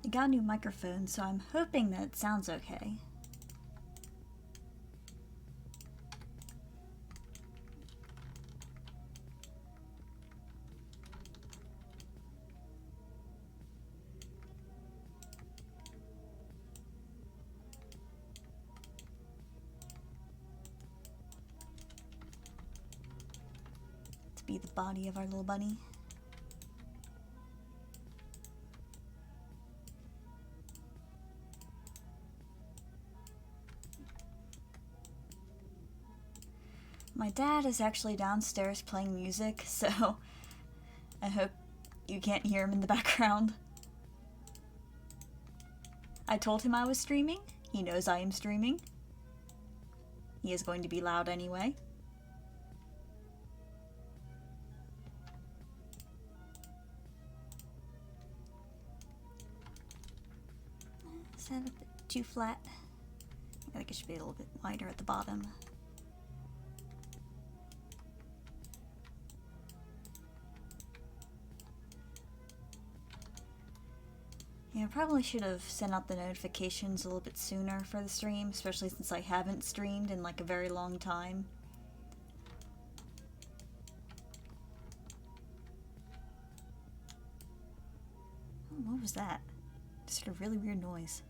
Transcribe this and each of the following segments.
I got a new microphone, so I'm hoping that it sounds okay. To be the body of our little bunny. My dad is actually downstairs playing music, so I hope you can't hear him in the background. I told him I was streaming. He knows I am streaming. He is going to be loud anyway. Is that a bit too flat? I think it should be a little bit wider at the bottom. Yeah, I probably should have sent out the notifications a little bit sooner for the stream, especially since I haven't streamed in like a very long time. Oh, what was that? Just a really weird noise.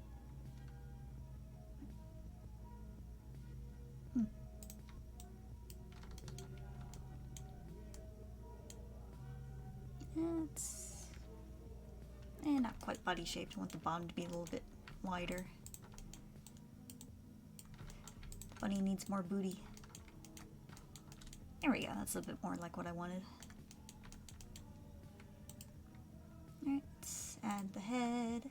It's not quite body shaped. I want the bottom to be a little bit wider. The bunny needs more booty. There we go, that's a bit more like what I wanted. Alright, let's add the head.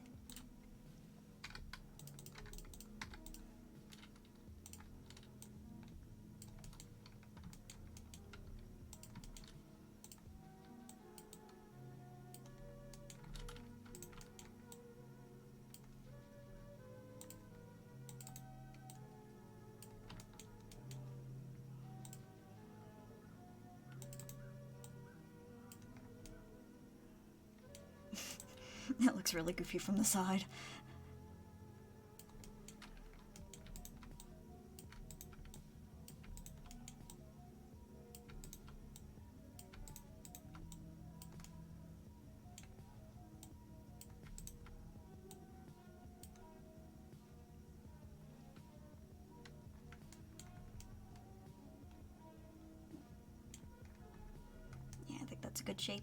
That looks really goofy from the side. Yeah, I think that's a good shape.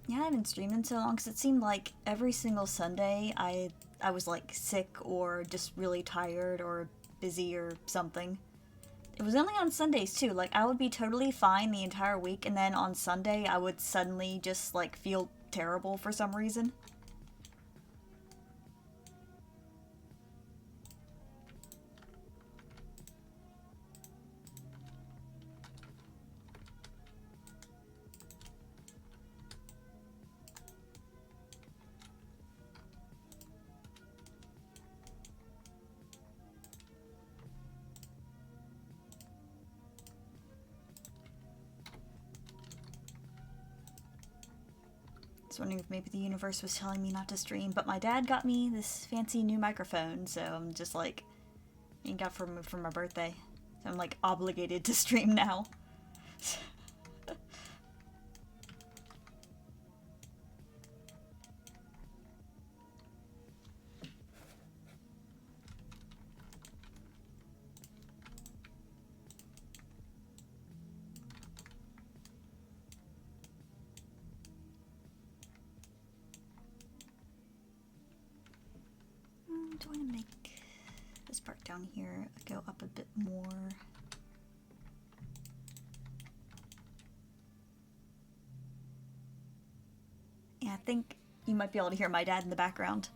Yeah, I haven't streamed in so long because it seemed like every single Sunday I was like sick or just really tired or busy or something. It was only on Sundays too. Like I would be totally fine the entire week and then on Sunday I would suddenly just like feel terrible for some reason. I was wondering if maybe the universe was telling me not to stream, but my dad got me this fancy new microphone, so I'm just like, he got for my birthday. So I'm like obligated to stream now. Do I want to make this part down here go up a bit more? Yeah, I think you might be able to hear my dad in the background.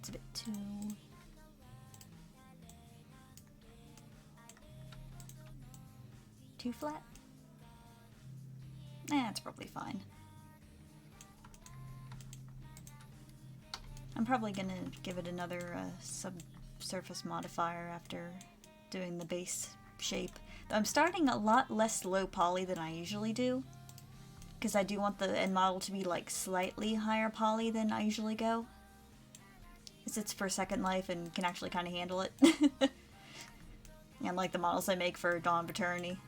That's a bit too flat? That's probably fine. I'm probably gonna give it another subsurface modifier after doing the base shape. I'm starting a lot less low poly than I usually do, because I do want the end model to be like slightly higher poly than I usually go. Because it's for Second Life and can actually kind of handle it. Yeah, unlike the models I make for Dawn of Eternity.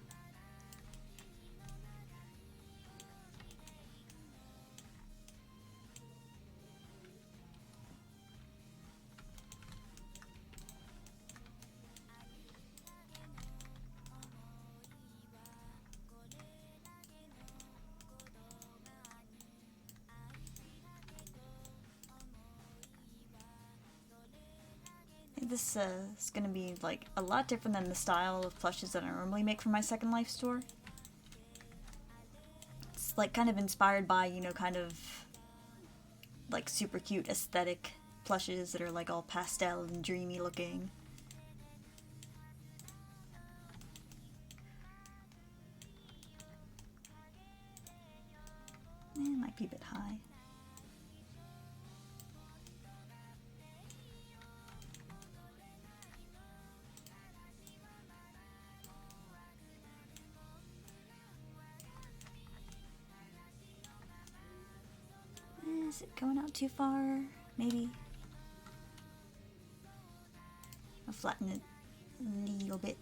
This is gonna be like a lot different than the style of plushes that I normally make for my Second Life store. It's like kind of inspired by, you know, kind of like super cute aesthetic plushes that are like all pastel and dreamy looking. It might be a bit high. Is it going out too far? Maybe. I'll flatten it a little bit.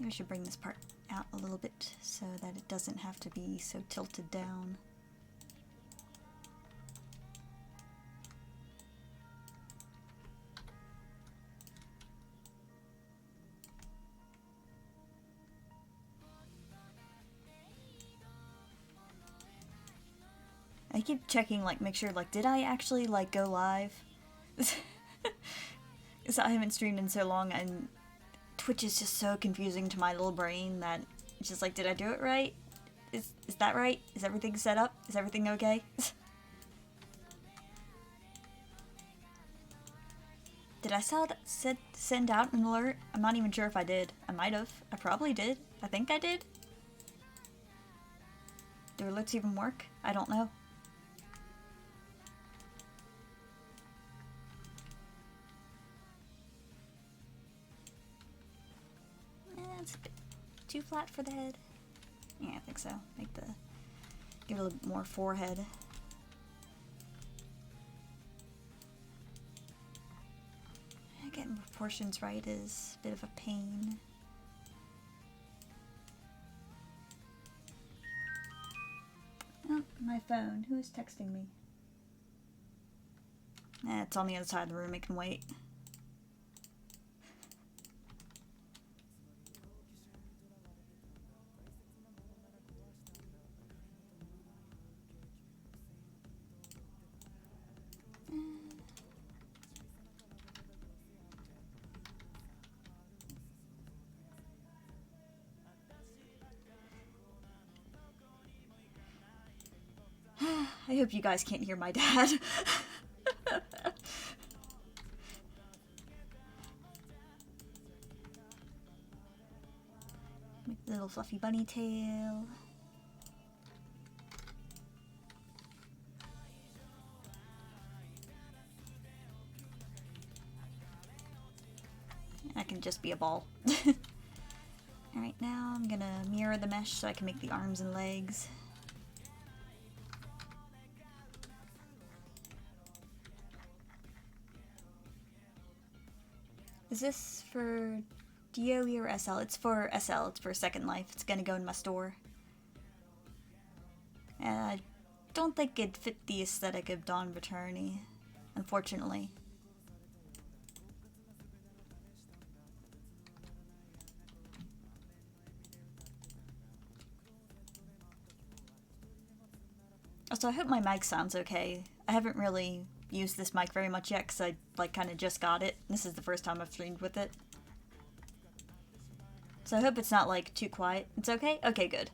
Maybe I should bring this part out a little bit so that it doesn't have to be so tilted down. I keep checking, like, make sure, like, did I actually, like, go live? Because I haven't streamed in so long, and Twitch is just so confusing to my little brain that it's just like, did I do it right? Is that right? Is everything set up? Is everything okay? Did I send out an alert? I'm not even sure if I did. I might have. I probably did. I think I did. Do alerts even work? I don't know. It's a bit too flat for the head. Yeah, I think so. Give it a little bit more forehead. Getting proportions right is a bit of a pain. Oh, my phone. Who is texting me? It's on the other side of the room. It can wait. I hope you guys can't hear my dad. Make the little fluffy bunny tail. That can just be a ball. Alright, now I'm gonna mirror the mesh so I can make the arms and legs. Is this for DOE or SL? It's for SL. It's for Second Life. It's gonna go in my store. I don't think it'd fit the aesthetic of Dawn of Eternity, unfortunately. Also, I hope my mic sounds okay. I haven't really used this mic very much yet because I, like, kind of just got it. This is the first time I've streamed with it. So I hope it's not, like, too quiet. It's okay? Okay, good.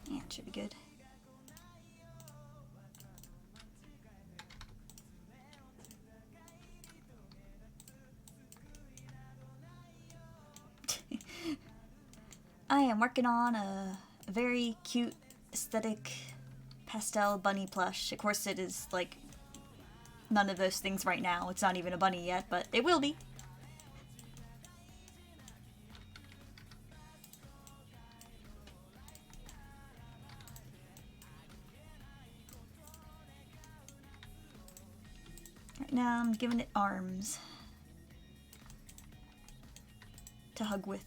Yeah, it should be good. I am working on a very cute, aesthetic, pastel bunny plush. Of course, it is, like, none of those things right now. It's not even a bunny yet, but it will be. Right now, I'm giving it arms to hug with.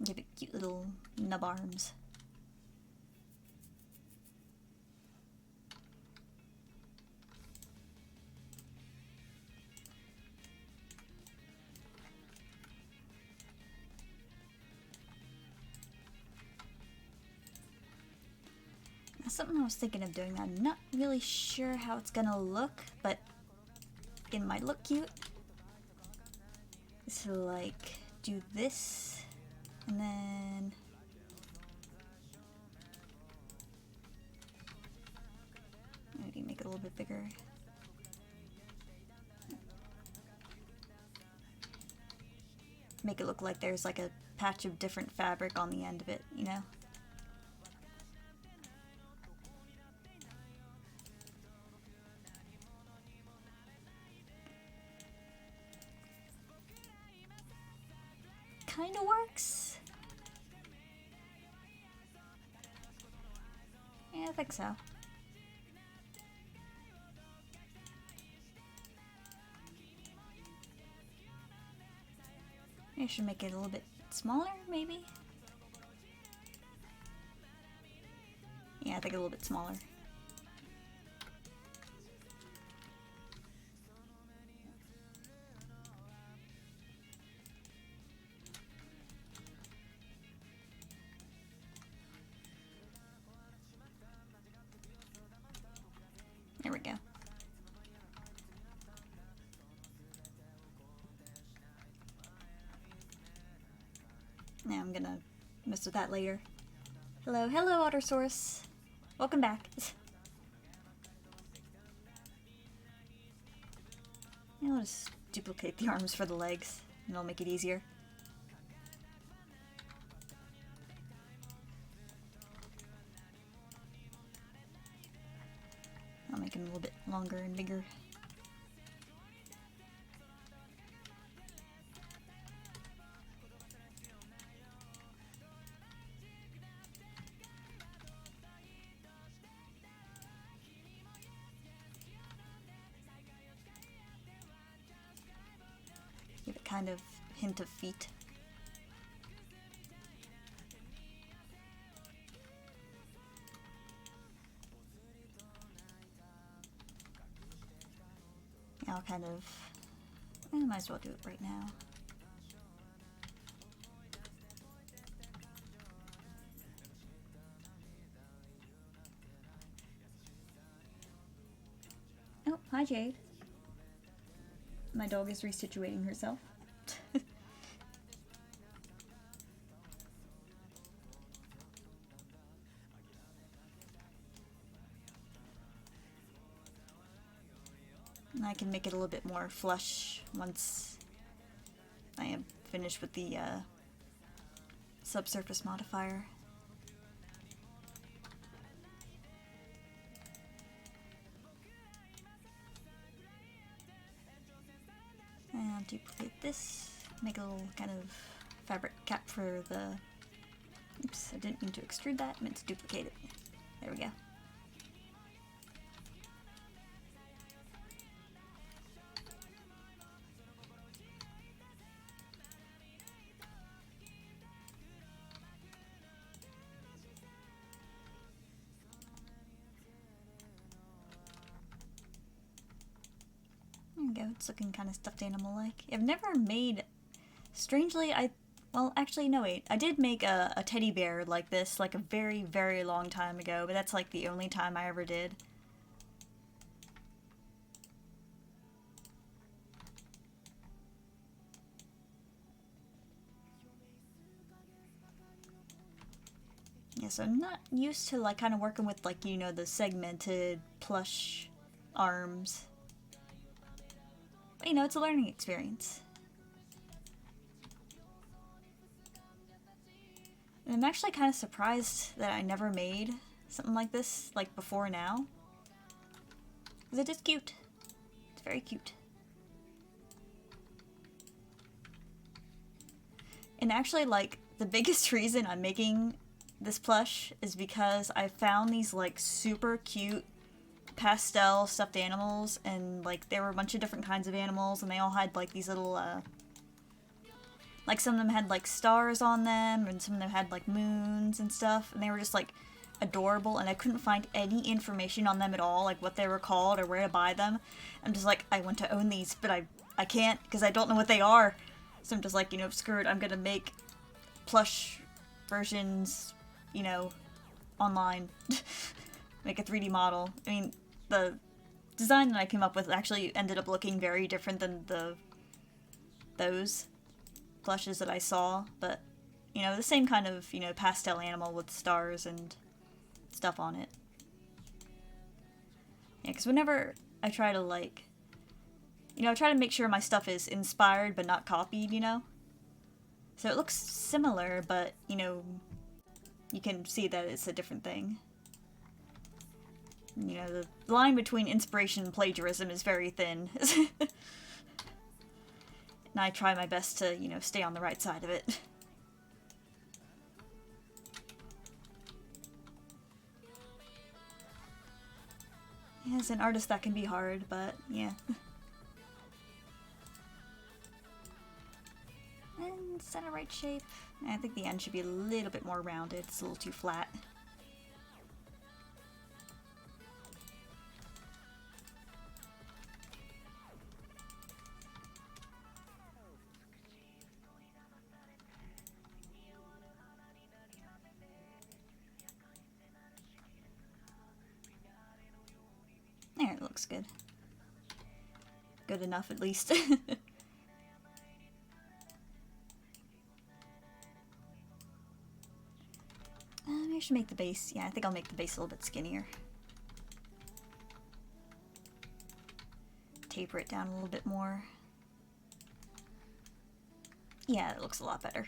Give it cute little nub arms. That's something I was thinking of doing. I'm not really sure how it's gonna look, but it might look cute. So, like, do this, and then maybe make it a little bit bigger. Make it look like there's like a patch of different fabric on the end of it, you know? Kinda works. Yeah, I think so. I should make it a little bit smaller, maybe? Yeah, I think a little bit smaller. There we go. Now I'm gonna mess with that later. Hello, hello, Otter Source. Welcome back. I'll just duplicate the arms for the legs, and it'll make it easier. I'll make them a little bit longer and bigger. Give it kind of hint of feet. I'll kind of, I might as well do it right now. Oh, hi Jade. My dog is resituating herself. And I can make it a little bit more flush once I am finished with the subsurface modifier. And I'll duplicate this, make a little kind of fabric cap for the... Oops, I didn't mean to extrude that, I meant to duplicate it. There we go. There we go, it's looking kind of stuffed animal-like. I've never made... Strangely, well, actually, no, wait. I did make a teddy bear like this, like a very, very long time ago, but that's like the only time I ever did. Yeah, so I'm not used to, like, kind of working with, like, you know, the segmented plush arms. But, you know, it's a learning experience. And I'm actually kind of surprised that I never made something like this, like, before now. Because it is cute. It's very cute. And actually, like, the biggest reason I'm making this plush is because I found these, like, super cute pastel stuffed animals, and, like, there were a bunch of different kinds of animals, and they all had, like, these little, like, some of them had, like, stars on them, and some of them had, like, moons and stuff, and they were just, like, adorable, and I couldn't find any information on them at all, like, what they were called or where to buy them. I'm just like, I want to own these, but I can't, because I don't know what they are. So I'm just like, you know, screw it, I'm gonna make plush versions, you know, online. Make a 3D model. I mean, the design that I came up with actually ended up looking very different than those plushes that I saw, but, you know, the same kind of, you know, pastel animal with stars and stuff on it. Yeah, because whenever I try to, like, you know, I try to make sure my stuff is inspired but not copied, you know? So it looks similar, but, you know, you can see that it's a different thing. You know, the line between inspiration and plagiarism is very thin. And I try my best to, you know, stay on the right side of it. As an artist, that can be hard, but yeah. And center right shape. I think the end should be a little bit more rounded. It's a little too flat. There, it looks good. Good enough, at least. Maybe I should make the base. Yeah, I think I'll make the base a little bit skinnier. Taper it down a little bit more. Yeah, it looks a lot better.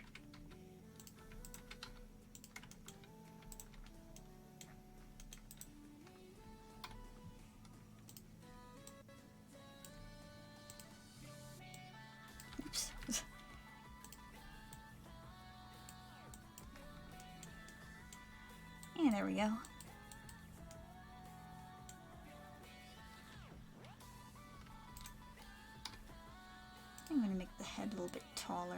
Oops. And there we go. I'm going to make the head a little bit taller.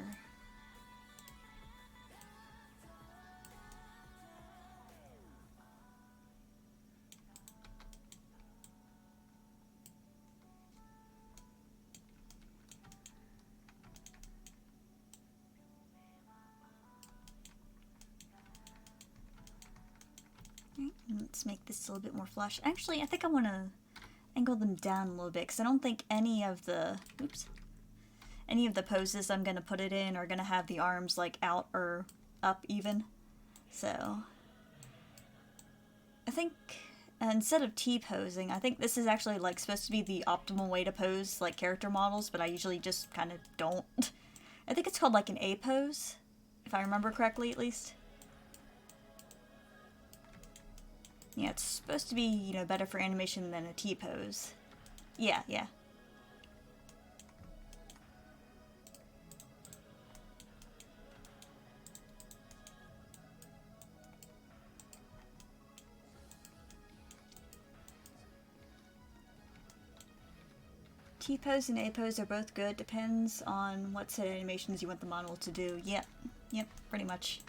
Let's make this a little bit more flush. Actually, I think I want to angle them down a little bit, because I don't think any of the poses I'm going to put it in are going to have the arms, like, out or up even. So, I think instead of T-posing, I think this is actually, like, supposed to be the optimal way to pose, like, character models, but I usually just kind of don't. I think it's called, like, an A pose, if I remember correctly at least. Yeah, it's supposed to be, you know, better for animation than a T-pose. Yeah, yeah. T-pose and A-pose are both good. Depends on what set animations you want the model to do. Yep, yep, pretty much.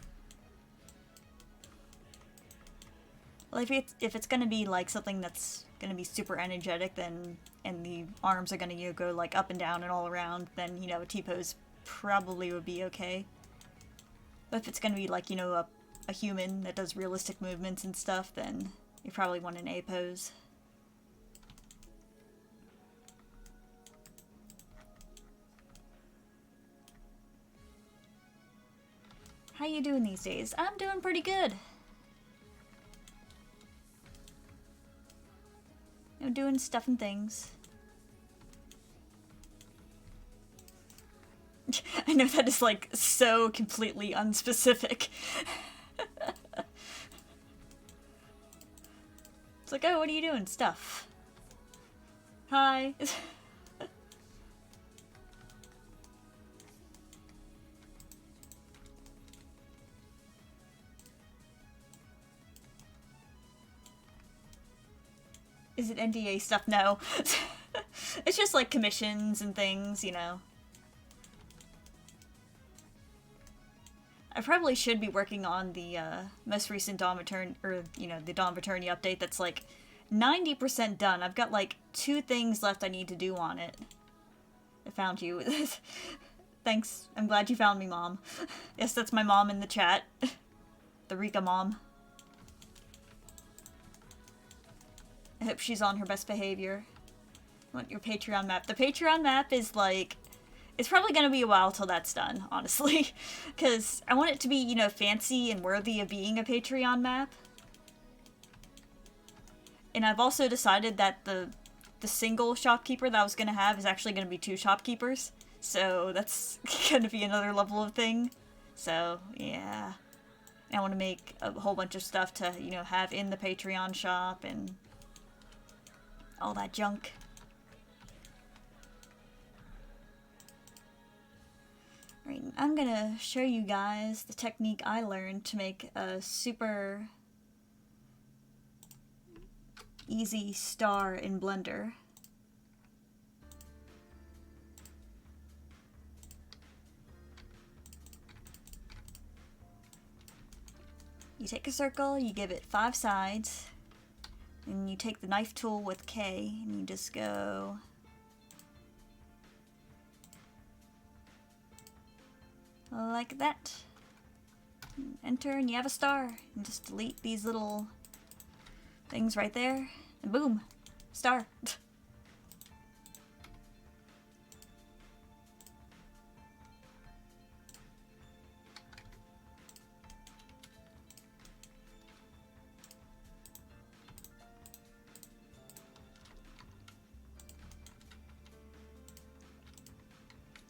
Well, if it's gonna be like something that's gonna be super energetic, then and the arms are gonna, you know, go like up and down and all around, then, you know, a T-pose probably would be okay. But if it's gonna be like, you know, a human that does realistic movements and stuff, then you probably want an A-pose. How you doing these days? I'm doing pretty good. You know, doing stuff and things. I know that is like so completely unspecific. It's like, oh, what are you doing? Stuff. Hi. Is it NDA stuff? No. It's just like commissions and things, you know. I probably should be working on the most recent Dawn Return, or, you know, the Dawn Return update that's like 90% done. I've got like 2 things left I need to do on it. I found you. Thanks. I'm glad you found me, Mom. Yes, that's my mom in the chat. The Rika mom. I hope she's on her best behavior. I want your Patreon map. The Patreon map is like... It's probably gonna be a while till that's done, honestly. Because I want it to be, you know, fancy and worthy of being a Patreon map. And I've also decided that the single shopkeeper that I was gonna have is actually gonna be 2 shopkeepers. So that's gonna be another level of thing. So, yeah. I want to make a whole bunch of stuff to, you know, have in the Patreon shop and all that junk. Right, I'm gonna show you guys the technique I learned to make a super easy star in Blender. You take a circle, you give it 5 sides, and you take the knife tool with K, and you just go like that. Enter, and you have a star. And just delete these little things right there, and boom, star.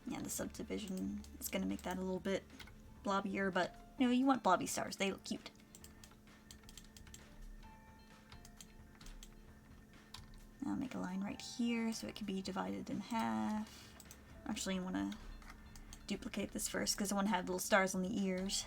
Yeah, the subdivision is going to make that a little bit blobbier, but, you know, you want blobby stars. They look cute. I'll make a line right here so it can be divided in half. Actually, I want to duplicate this first because I want to have little stars on the ears.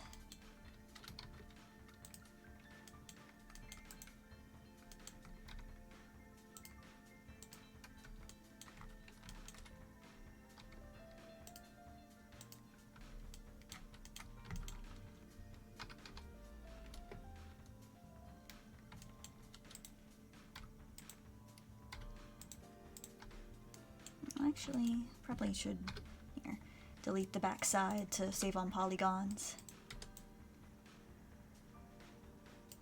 Actually, probably should here delete the back side to save on polygons.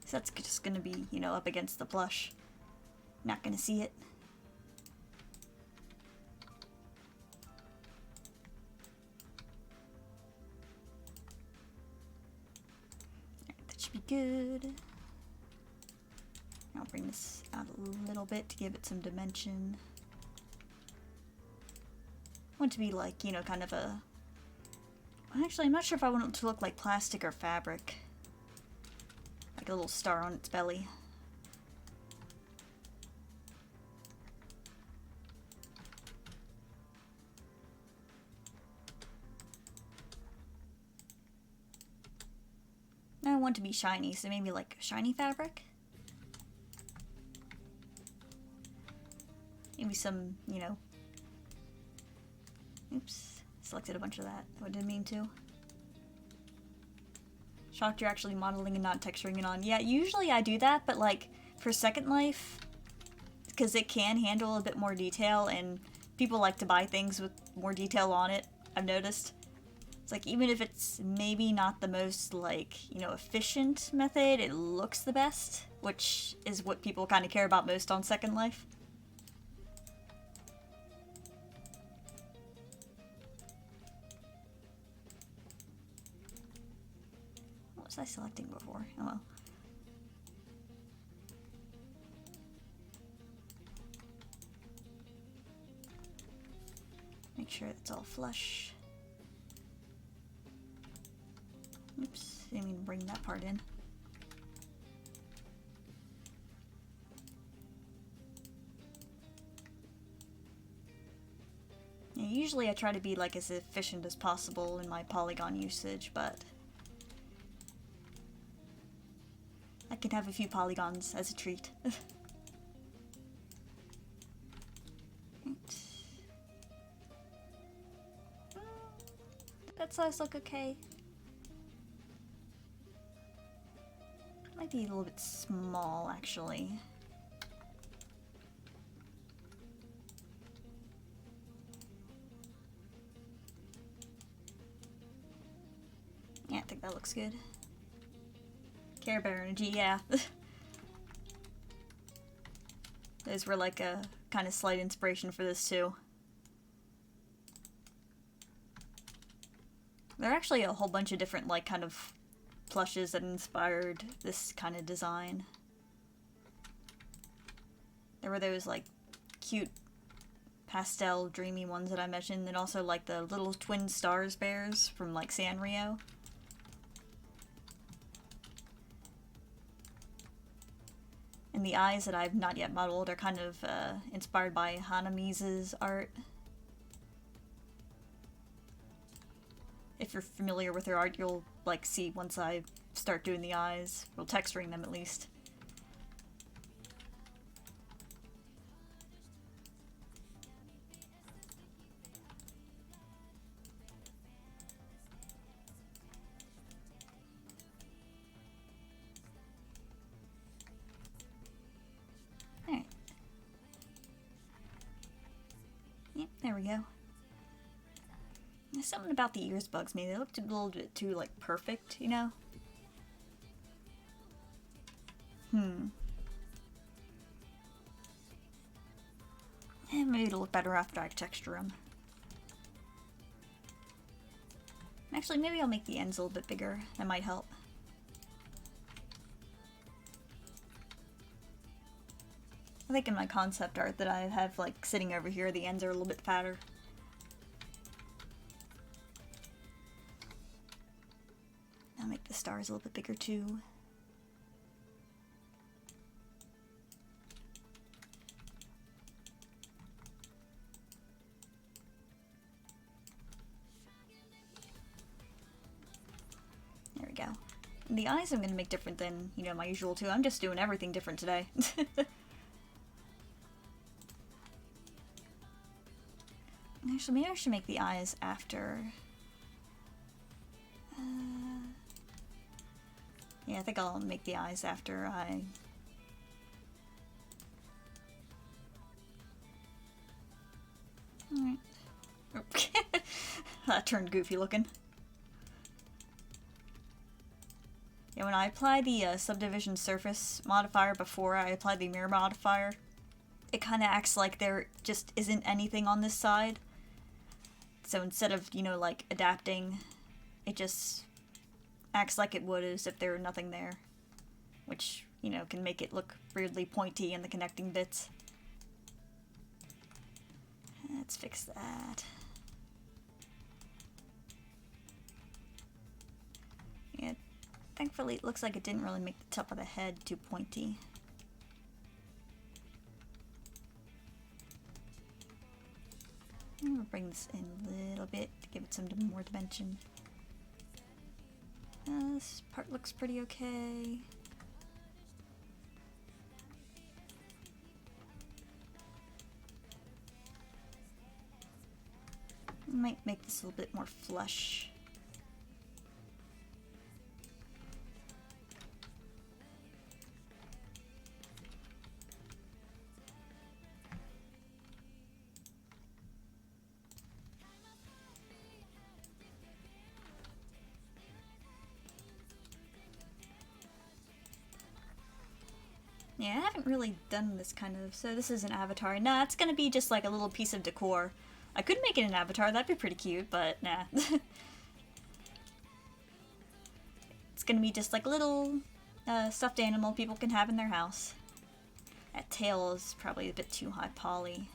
So that's just gonna be, you know, up against the plush. Not gonna see it. Alright, that should be good. I'll bring this out a little bit to give it some dimension. I want it to be like, you know, kind of a Actually, I'm not sure if I want it to look like plastic or fabric. Like a little star on its belly. I want it to be shiny, so maybe like shiny fabric? Maybe some, you know... Oops. Selected a bunch of that. I didn't mean to. Shocked you're actually modeling and not texturing it on. Yeah, usually I do that, but like, for Second Life, because it can handle a bit more detail, and people like to buy things with more detail on it, I've noticed. It's like, even if it's maybe not the most, like, you know, efficient method, it looks the best, which is what people kind of care about most on Second Life. What was I selecting before? Oh well. Make sure it's all flush. Oops, didn't mean to bring that part in. Yeah, usually I try to be like as efficient as possible in my polygon usage, but I can have a few polygons as a treat. That size look okay? Might be a little bit small, actually. Yeah, I think that looks good. Care Bear energy, yeah. Those were like a kind of slight inspiration for this too. There are actually a whole bunch of different like kind of plushes that inspired this kind of design. There were those like cute pastel dreamy ones that I mentioned, and also like the little twin stars bears from like Sanrio. And the eyes that I've not yet modeled are kind of inspired by Hanamise's art. If you're familiar with her art, you'll like see once I start doing the eyes, well, texturing them at least. Alright. Yep, there we go. There's something about the ears bugs me. They looked a little bit too, like, perfect, you know? And maybe it'll look better after I texture them. Actually, maybe I'll make the ends a little bit bigger. That might help. I think in my concept art that I have, like, sitting over here, the ends are a little bit fatter. I'll make the stars a little bit bigger too. There we go. And the eyes I'm going to make different than, you know, my usual too. I'm just doing everything different today. Actually, maybe I should make the eyes after... yeah, I think I'll make the eyes after I... Alright. That turned goofy looking. Yeah, when I apply the subdivision surface modifier before I apply the mirror modifier, it kind of acts like there just isn't anything on this side. So instead of, you know, like, adapting, it just acts like it would as if there were nothing there. Which, you know, can make it look weirdly pointy in the connecting bits. Let's fix that. Thankfully, it looks like it didn't really make the top of the head too pointy. I'm gonna bring this in a little bit to give it some more dimension. This part looks pretty okay. Might make this a little bit more flush. Yeah, I haven't really done this kind of, so this is an avatar. Nah, it's gonna be just like a little piece of decor. I could make it an avatar, that'd be pretty cute, but nah. It's gonna be just like a little stuffed animal people can have in their house. That tail is probably a bit too high poly.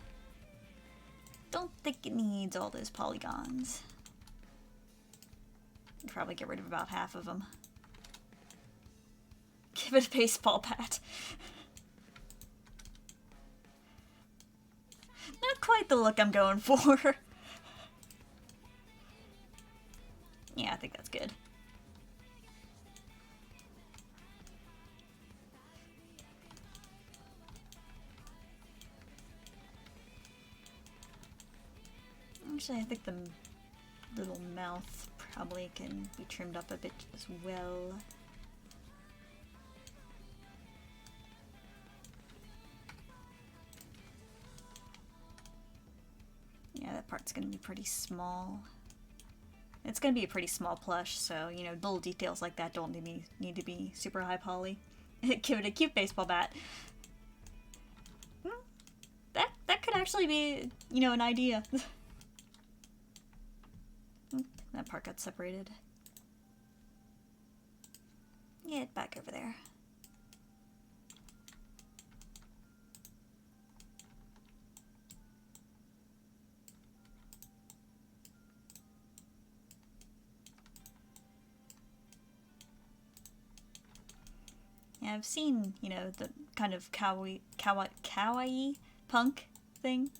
Don't think it needs all those polygons. I'd probably get rid of about half of them. Give it a baseball bat. Not quite the look I'm going for. Yeah, I think that's good. Actually, I think the little mouth probably can be trimmed up a bit as well. Yeah, that part's gonna be pretty small. It's gonna be a pretty small plush, so, you know, little details like that don't need to be super high poly. Give it a cute baseball bat. That could actually be, you know, an idea. That part got separated. Get back over there. Yeah, I've seen, you know, the kind of kawaii punk thing.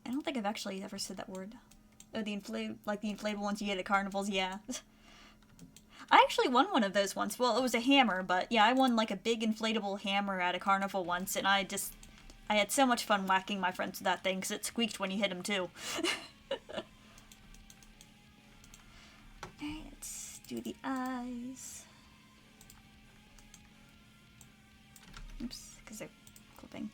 I don't think I've actually ever said that word. Oh, the inflatable ones you get at carnivals, yeah. I actually won one of those once. Well, it was a hammer, but yeah, I won like a big inflatable hammer at a carnival once, and I had so much fun whacking my friends with that thing, because it squeaked when you hit him, too. Alright, let's do the eyes. Oops, because they're clipping.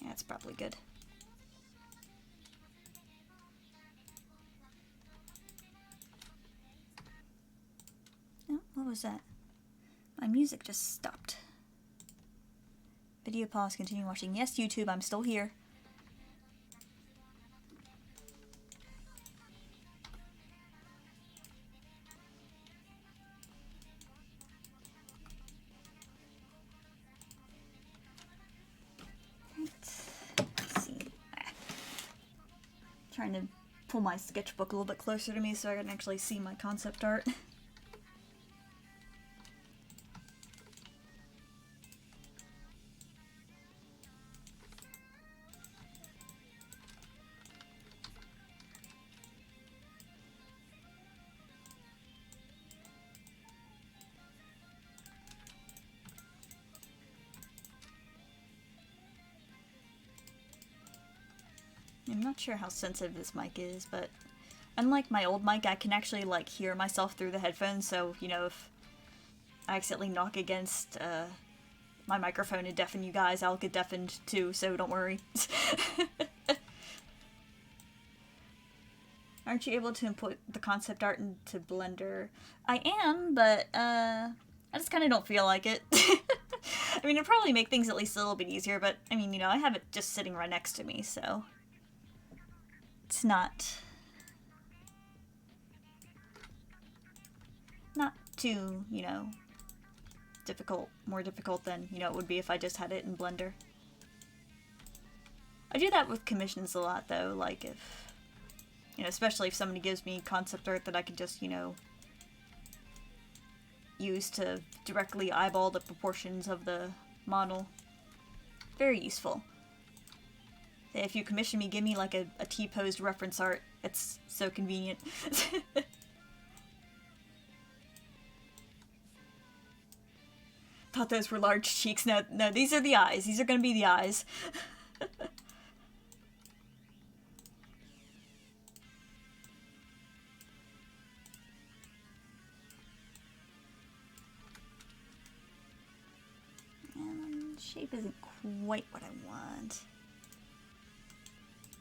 Yeah, that's probably good. Oh, what was that? My music just stopped. Video pause, continue watching. Yes, YouTube, I'm still here. Let's see. Trying to pull my sketchbook a little bit closer to me so I can actually see my concept art. I'm not sure how sensitive this mic is, but unlike my old mic, I can actually, like, hear myself through the headphones, so, you know, if I accidentally knock against my microphone and deafen you guys, I'll get deafened too, so don't worry. Aren't you able to input the concept art into Blender? I am, but I just kind of don't feel like it. I mean, it'd probably make things at least a little bit easier, but, I mean, you know, I have it just sitting right next to me, so it's not too, you know, more difficult than, you know, it would be if I just had it in Blender. I do that with commissions a lot, though, like if, you know, especially if somebody gives me concept art that I can just, you know, use to directly eyeball the proportions of the model. Very useful. If you commission me, give me like a T-posed reference art. It's so convenient. Thought those were large cheeks. No, no, these are the eyes. These are gonna be the eyes. Shape isn't quite what I want.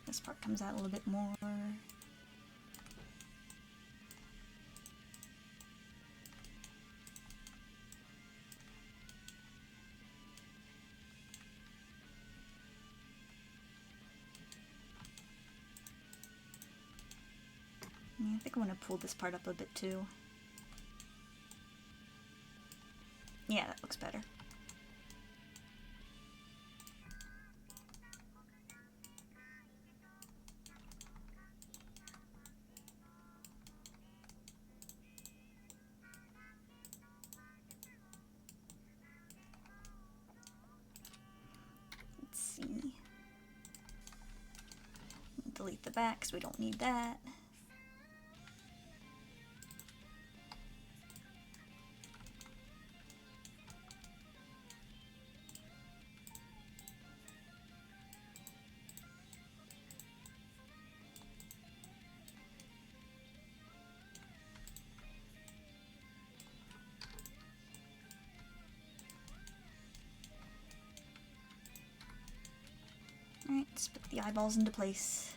This part comes out a little bit more. Yeah, I think I want to pull this part up a bit too. Yeah, that looks better. Delete the back because we don't need that. Alright, let's put the eyeballs into place.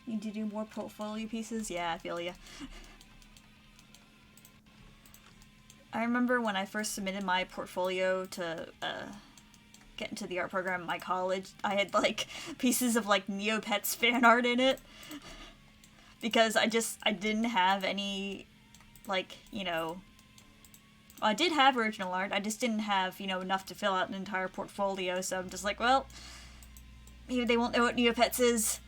Need to do more portfolio pieces? Yeah, I feel ya. I remember when I first submitted my portfolio to get into the art program at my college, I had like pieces of like Neopets fan art in it. Because I didn't have any, like, you know, I did have original art, I just didn't have, you know, enough to fill out an entire portfolio, so I'm just like, well, maybe they won't know what Neopets is.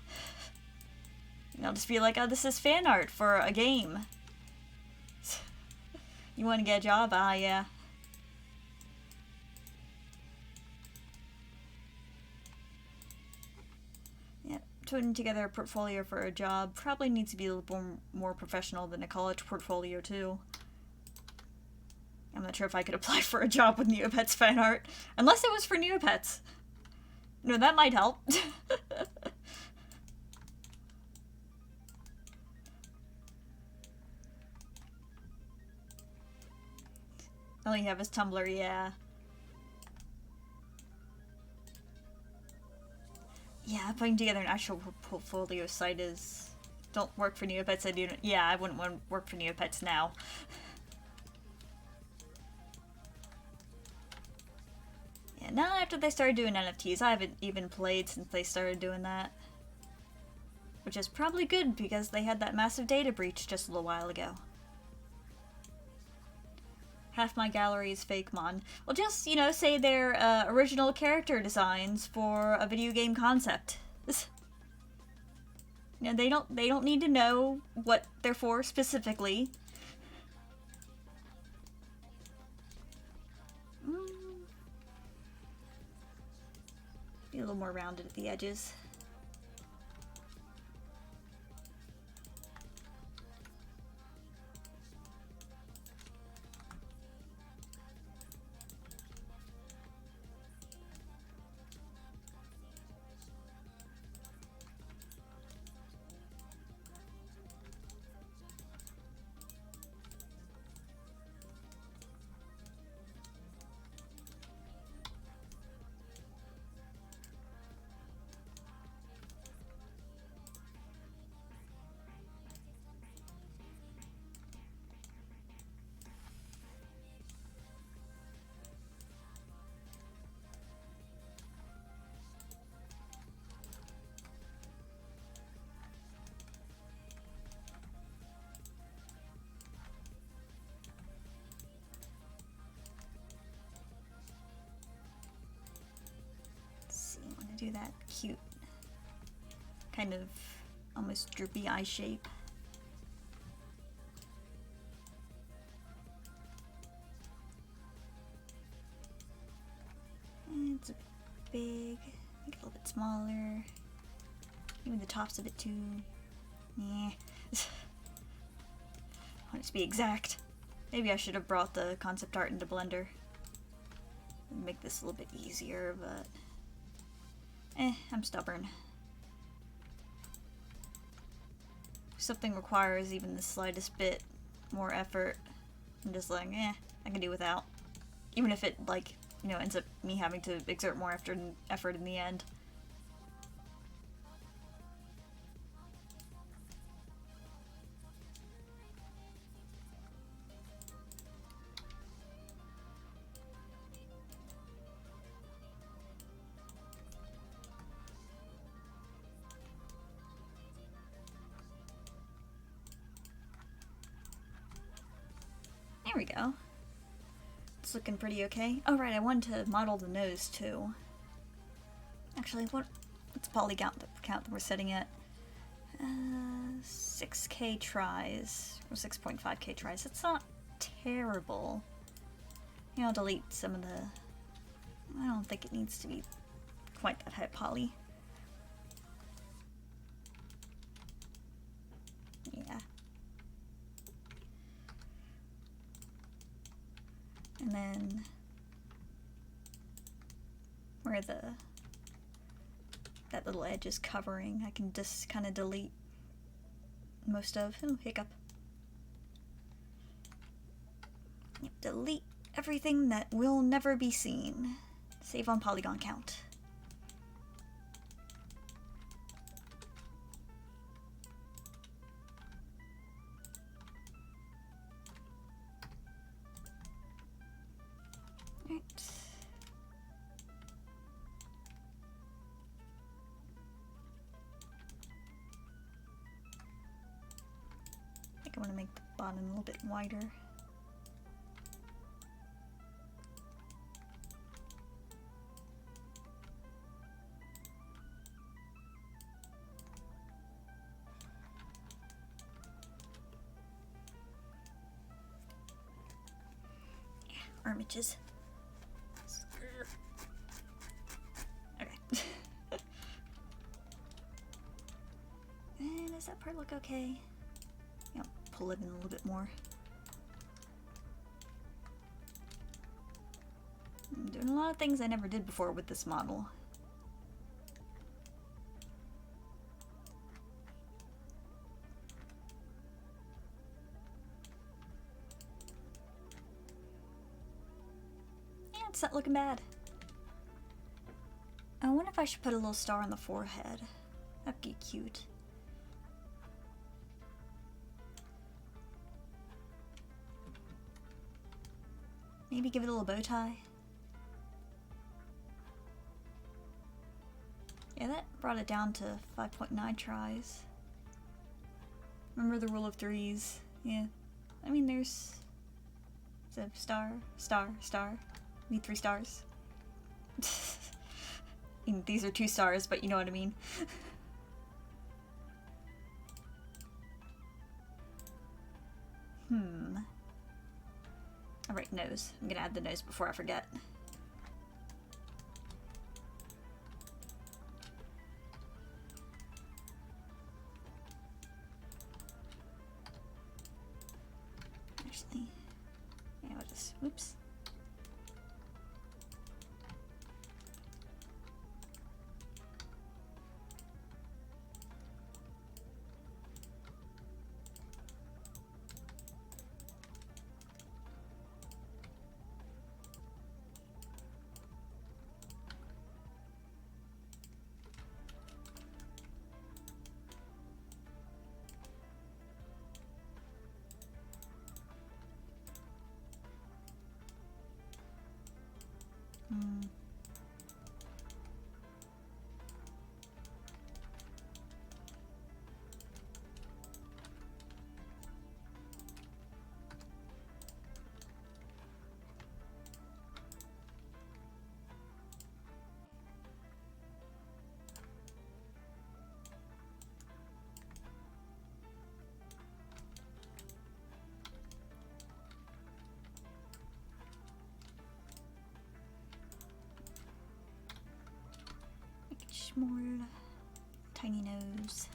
And I'll just be like, oh, this is fan art for a game. You want to get a job? Ah, yeah. Yep, putting together a portfolio for a job probably needs to be a little more professional than a college portfolio, too. I'm not sure if I could apply for a job with Neopets fan art. Unless it was for Neopets. No, that might help. All you have is Tumblr, yeah. Yeah, putting together an actual portfolio site is... Don't work for Neopets, I do... Yeah, I wouldn't want to work for Neopets now. Yeah, now after they started doing NFTs, I haven't even played since they started doing that. Which is probably good, because they had that massive data breach just a little while ago. Half my gallery is fake mon. Well, just, you know, say they're original character designs for a video game concept. You know, they don't need to know what they're for specifically. Be a little more rounded at the edges. do that cute, kind of almost droopy eye shape. And it's a bit big, make it a little bit smaller. Maybe the top's a bit too... yeah. I want it to be exact. Maybe I should have brought the concept art into Blender. Make this a little bit easier, but... I'm stubborn. If something requires even the slightest bit more effort, I'm just like, I can do without. Even if it, like, you know, ends up me having to exert more effort in the end. There we go. It's looking pretty okay. Oh right, I wanted to model the nose too. Actually, what's the polygon count that we're setting at? 6k tries, or 6.5k tries. That's not terrible. You know, I'll delete some of the... I don't think it needs to be quite that high poly. Yeah. And then where that little edge is covering, I can just kind of delete most of... oh, hiccup. Yep, delete everything that will never be seen. Save on polygon count. Right. I think I want to make the bottom a little bit wider. Armages. Okay. And does that part look okay? Yep, pull it in a little bit more. I'm doing a lot of things I never did before with this model. It's not looking bad. I wonder if I should put a little star on the forehead. That'd be cute. Maybe give it a little bow tie. Yeah, that brought it down to 5.9 tries. Remember the rule of threes? Yeah. I mean, there's a star, star, star. Need 3 stars. I mean, these are 2 stars, but you know what I mean. Alright, nose. I'm gonna add the nose before I forget. Actually, yeah, I'll just, whoops. much more tiny nose.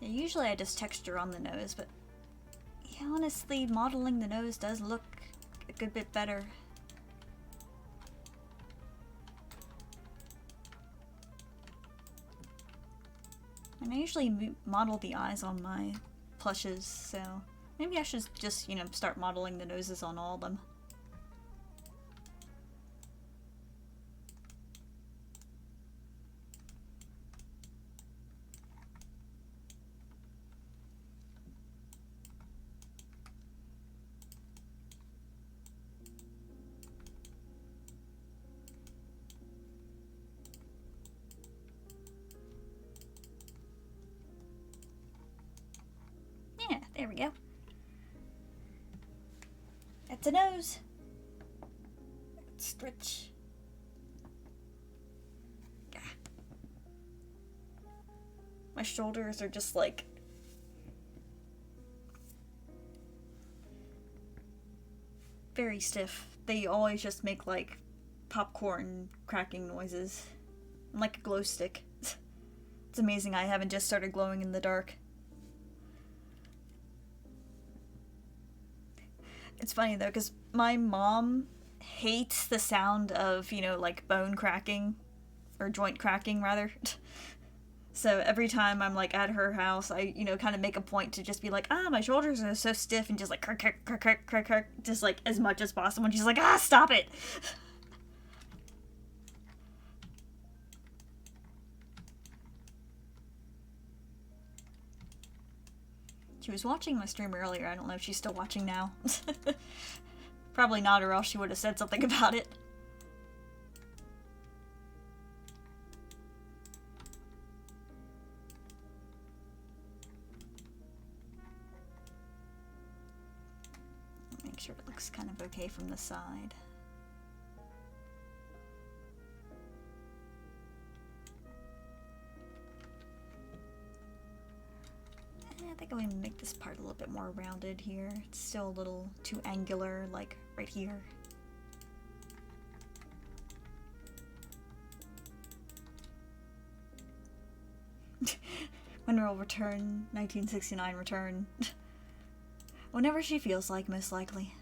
Yeah, usually I just texture on the nose, but yeah, honestly, modeling the nose does look a good bit better. And I usually model the eyes on my plushes, so maybe I should just, you know, start modeling the noses on all of them. Yeah, there we go. That's a nose. Stretch. Yeah. My shoulders are just like very stiff. They always just make like popcorn cracking noises. I'm like a glow stick. It's amazing I haven't just started glowing in the dark. It's funny though, because my mom hates the sound of, you know, like bone cracking, or joint cracking rather. So every time I'm like at her house, I, you know, kind of make a point to just be like, ah, my shoulders are so stiff, and just like crack, crack, crack, crack, crack, crack, just like as much as possible. And she's like, ah, stop it. She was watching my stream earlier. I don't know if she's still watching now. Probably not, or else she would have said something about it. Make sure it looks kind of okay from the side. I think I'm going to make this part a little bit more rounded here. It's still a little too angular, like right here. When will return? 1969 return. Whenever she feels like, most likely.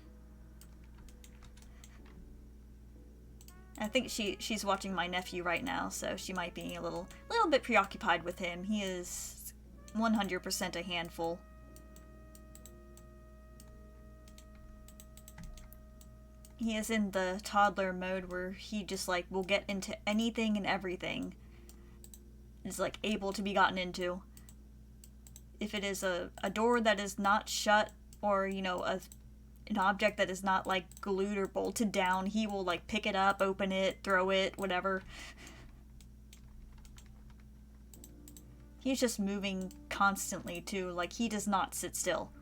I think she's watching my nephew right now, so she might be a little bit preoccupied with him. He is 100% a handful. He is in the toddler mode where he just like will get into anything and everything. Is like able to be gotten into. If it is a door that is not shut, or, you know, an object that is not like glued or bolted down, he will like pick it up, open it, throw it, whatever. He's just moving constantly too, like he does not sit still.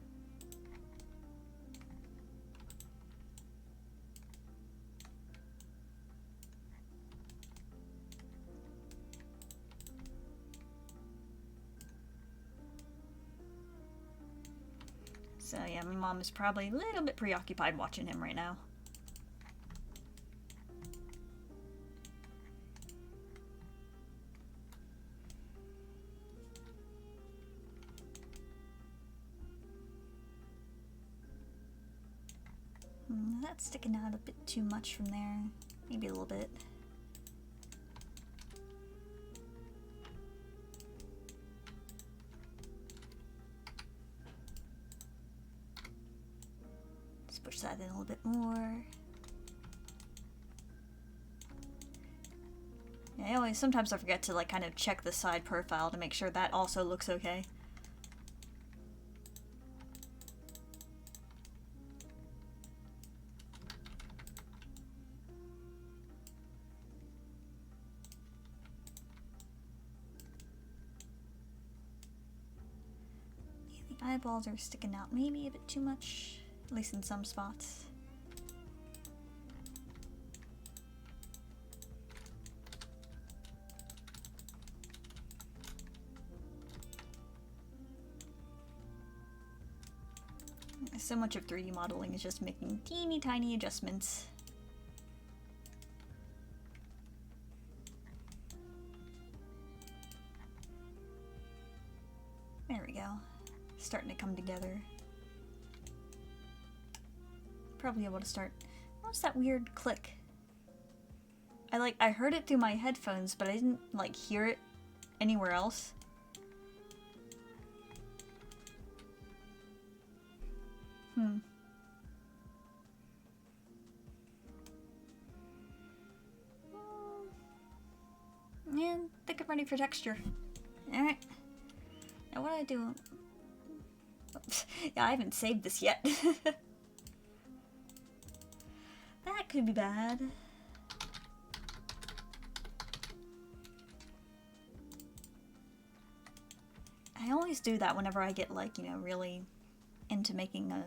So yeah, my mom is probably a little bit preoccupied watching him right now. That's sticking out a bit too much from there. Maybe a little bit. Just push that in a little bit more. Yeah, sometimes I forget to like kind of check the side profile to make sure that also looks okay. Eyeballs are sticking out maybe a bit too much, at least in some spots. So much of 3D modeling is just making teeny tiny adjustments. There we go. Starting to come together. Probably able to start. What was that weird click? I heard it through my headphones, but I didn't like hear it anywhere else. Yeah, I think I'm ready for texture. Alright. Now what do I do? Oops. Yeah, I haven't saved this yet. That could be bad. I always do that whenever I get, like, you know, really into making a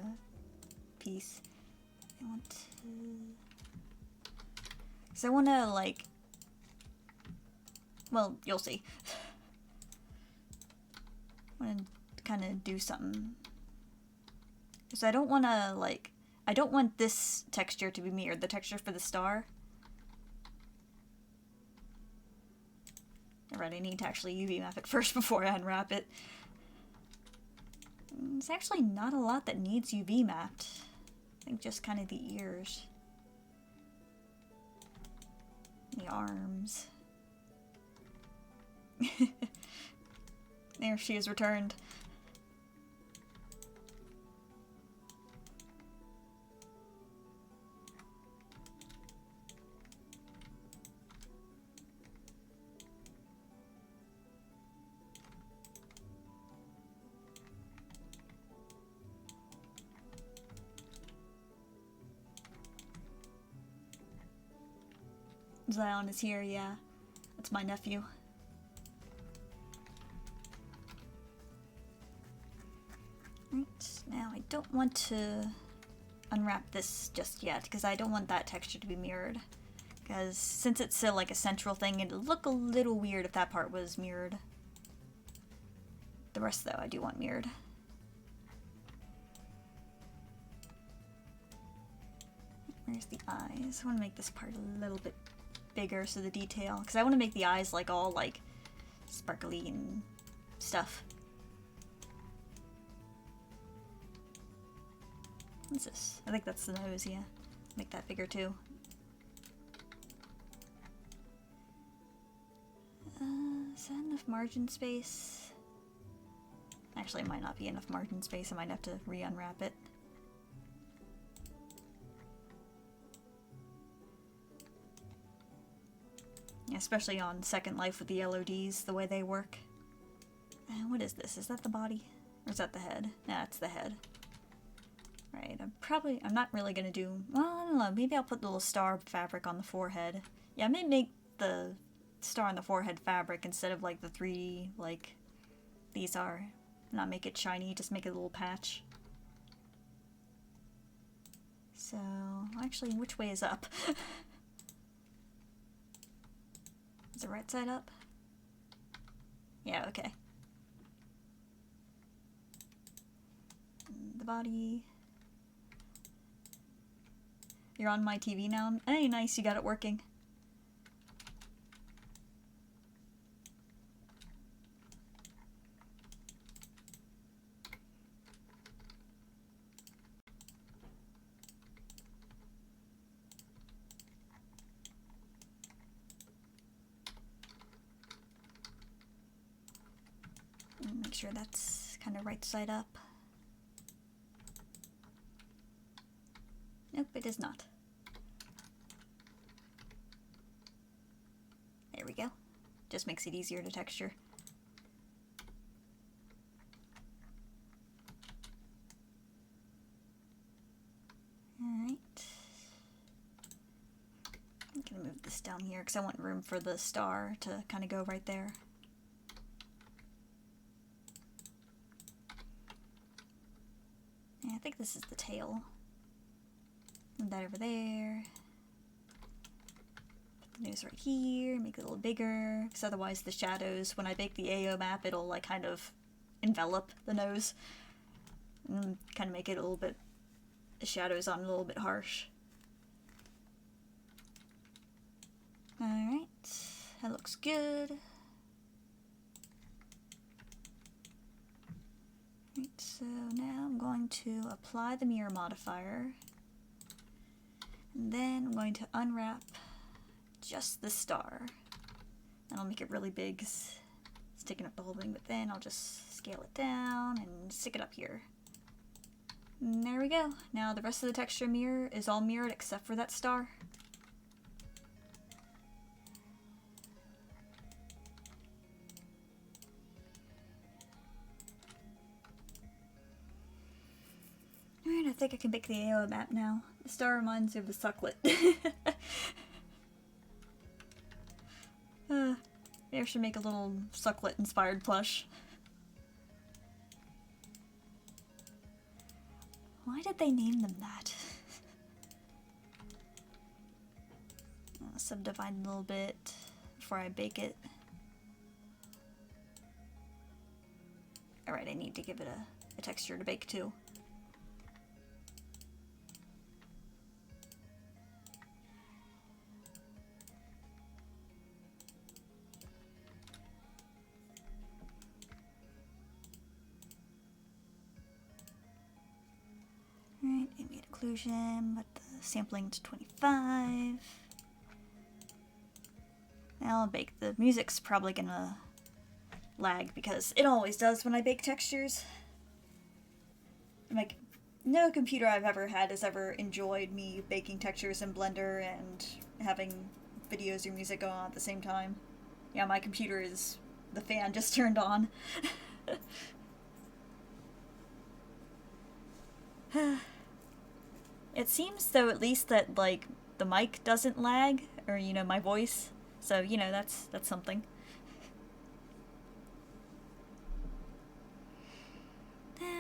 piece. I want to... Because I want to, like... Well, you'll see. I want to kind of do something. Because I don't want to, like... I don't want this texture to be mirrored. The texture for the star. Alright, I need to actually UV map it first before I unwrap it. There's actually not a lot that needs UV mapped. I think just kind of the ears. The arms. There she is returned. Zion is here, yeah. That's my nephew. Right, now I don't want to unwrap this just yet, because I don't want that texture to be mirrored. Because since it's still like a central thing, it'd look a little weird if that part was mirrored. The rest, though, I do want mirrored. Where's the eyes? I want to make this part a little bit bigger so the detail, because I want to make the eyes like all like sparkly and stuff. What's this? I think that's the nose, yeah. Make that bigger too. Is that enough margin space? Actually, it might not be enough margin space. I might have to re-unwrap it. Especially on Second Life with the LODs, the way they work. What is this? Is that the body? Or is that the head? Nah, it's the head. Right, I'm not really gonna do... Well, I don't know, maybe I'll put the little star fabric on the forehead. Yeah, I may make the star on the forehead fabric instead of like the 3, like these are. Not make it shiny, just make it a little patch. So, actually, which way is up? Is the right side up? Yeah, okay. And the body. You're on my TV now? Hey, nice, you got it working. Make sure that's kind of right side up. Nope, it is not. There we go. Just makes it easier to texture. Alright. I'm gonna move this down here because I want room for the star to kind of go right there. I think this is the tail. Move that over there. Put the nose right here, make it a little bigger, because otherwise the shadows, when I bake the AO map, it'll like kind of envelop the nose. And kind of make it a little bit, the shadows on it a little bit harsh. Alright, that looks good. So now I'm going to apply the mirror modifier, and then I'm going to unwrap just the star. And I'll make it really big, 'cause it's taking up the whole thing, but then I'll just scale it down and stick it up here. And there we go. Now the rest of the texture mirror is all mirrored except for that star. Alright, I think I can make the AO map now. The star reminds me of the sucklet. Maybe I should make a little sucklet inspired plush. Why did they name them that? I'll subdivide a little bit before I bake it. Alright, I need to give it a texture to bake too. Alright, ambient occlusion, let the sampling to 25. Now I'll bake. The music's probably gonna lag because it always does when I bake textures. Like, no computer I've ever had has ever enjoyed me baking textures in Blender and having videos or music go on at the same time. Yeah, my computer is... the fan just turned on. It seems, though, at least that, like, the mic doesn't lag, or, you know, my voice. So, you know, that's something.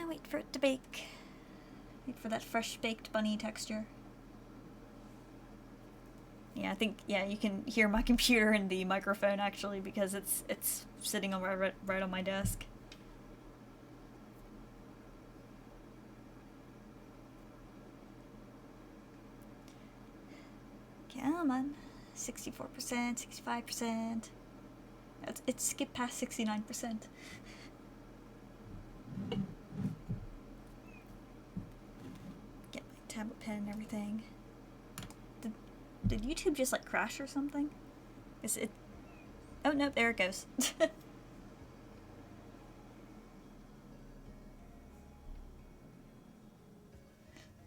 Wait for it to bake. Wait for that fresh baked bunny texture. Yeah, I think, yeah, you can hear my computer in the microphone, actually, because it's sitting right on my desk. Come on. 64%, 65%. It's skipped past 69%. Get my tablet pen and everything. Did YouTube just like crash or something? Is it? Oh no, there it goes.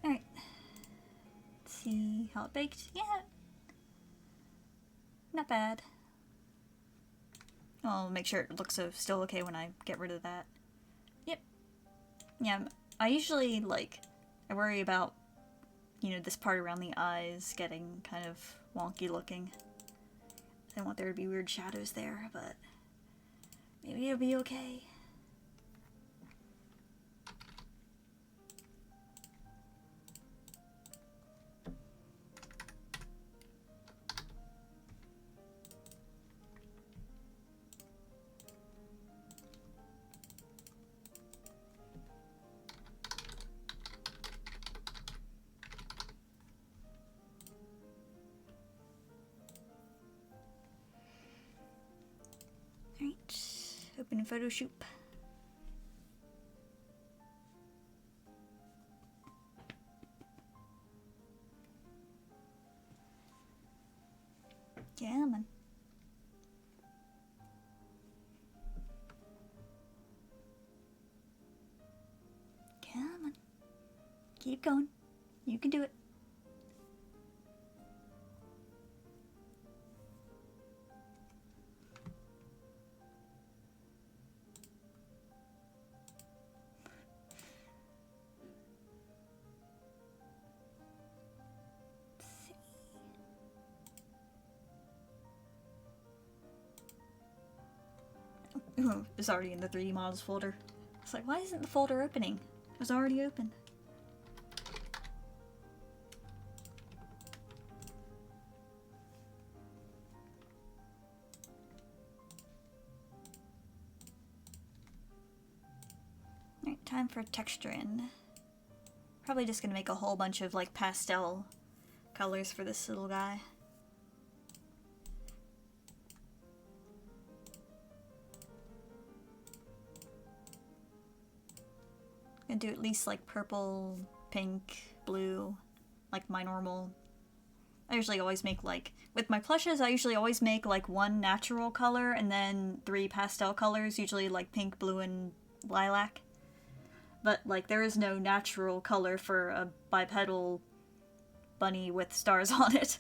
Alright. Let's see how it baked. Yeah. Not bad. I'll make sure it looks still okay when I get rid of that. Yep. Yeah, I usually, like, I worry about, you know, this part around the eyes getting kind of wonky looking. I don't want there to be weird shadows there, but maybe it'll be okay. Open Photoshop. Come on. Come on. Keep going. You can do it. Ooh, it's already in the 3D models folder. It's like, why isn't the folder opening? It was already open. Alright, time for texturing. Probably just gonna make a whole bunch of like pastel colors for this little guy. I'm gonna do at least like purple, pink, blue, like my normal. I usually always make like, with my plushes, I usually always make like one natural color and then 3 pastel colors, usually like pink, blue, and lilac. But like there is no natural color for a bipedal bunny with stars on it.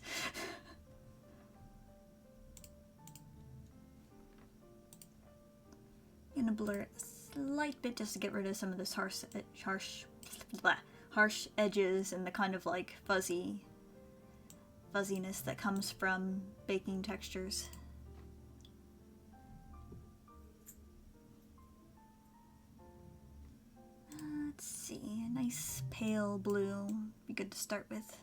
Gonna blur it a slight bit just to get rid of some of this harsh edges and the kind of like fuzziness that comes from baking textures. Let's see, a nice pale blue be good to start with.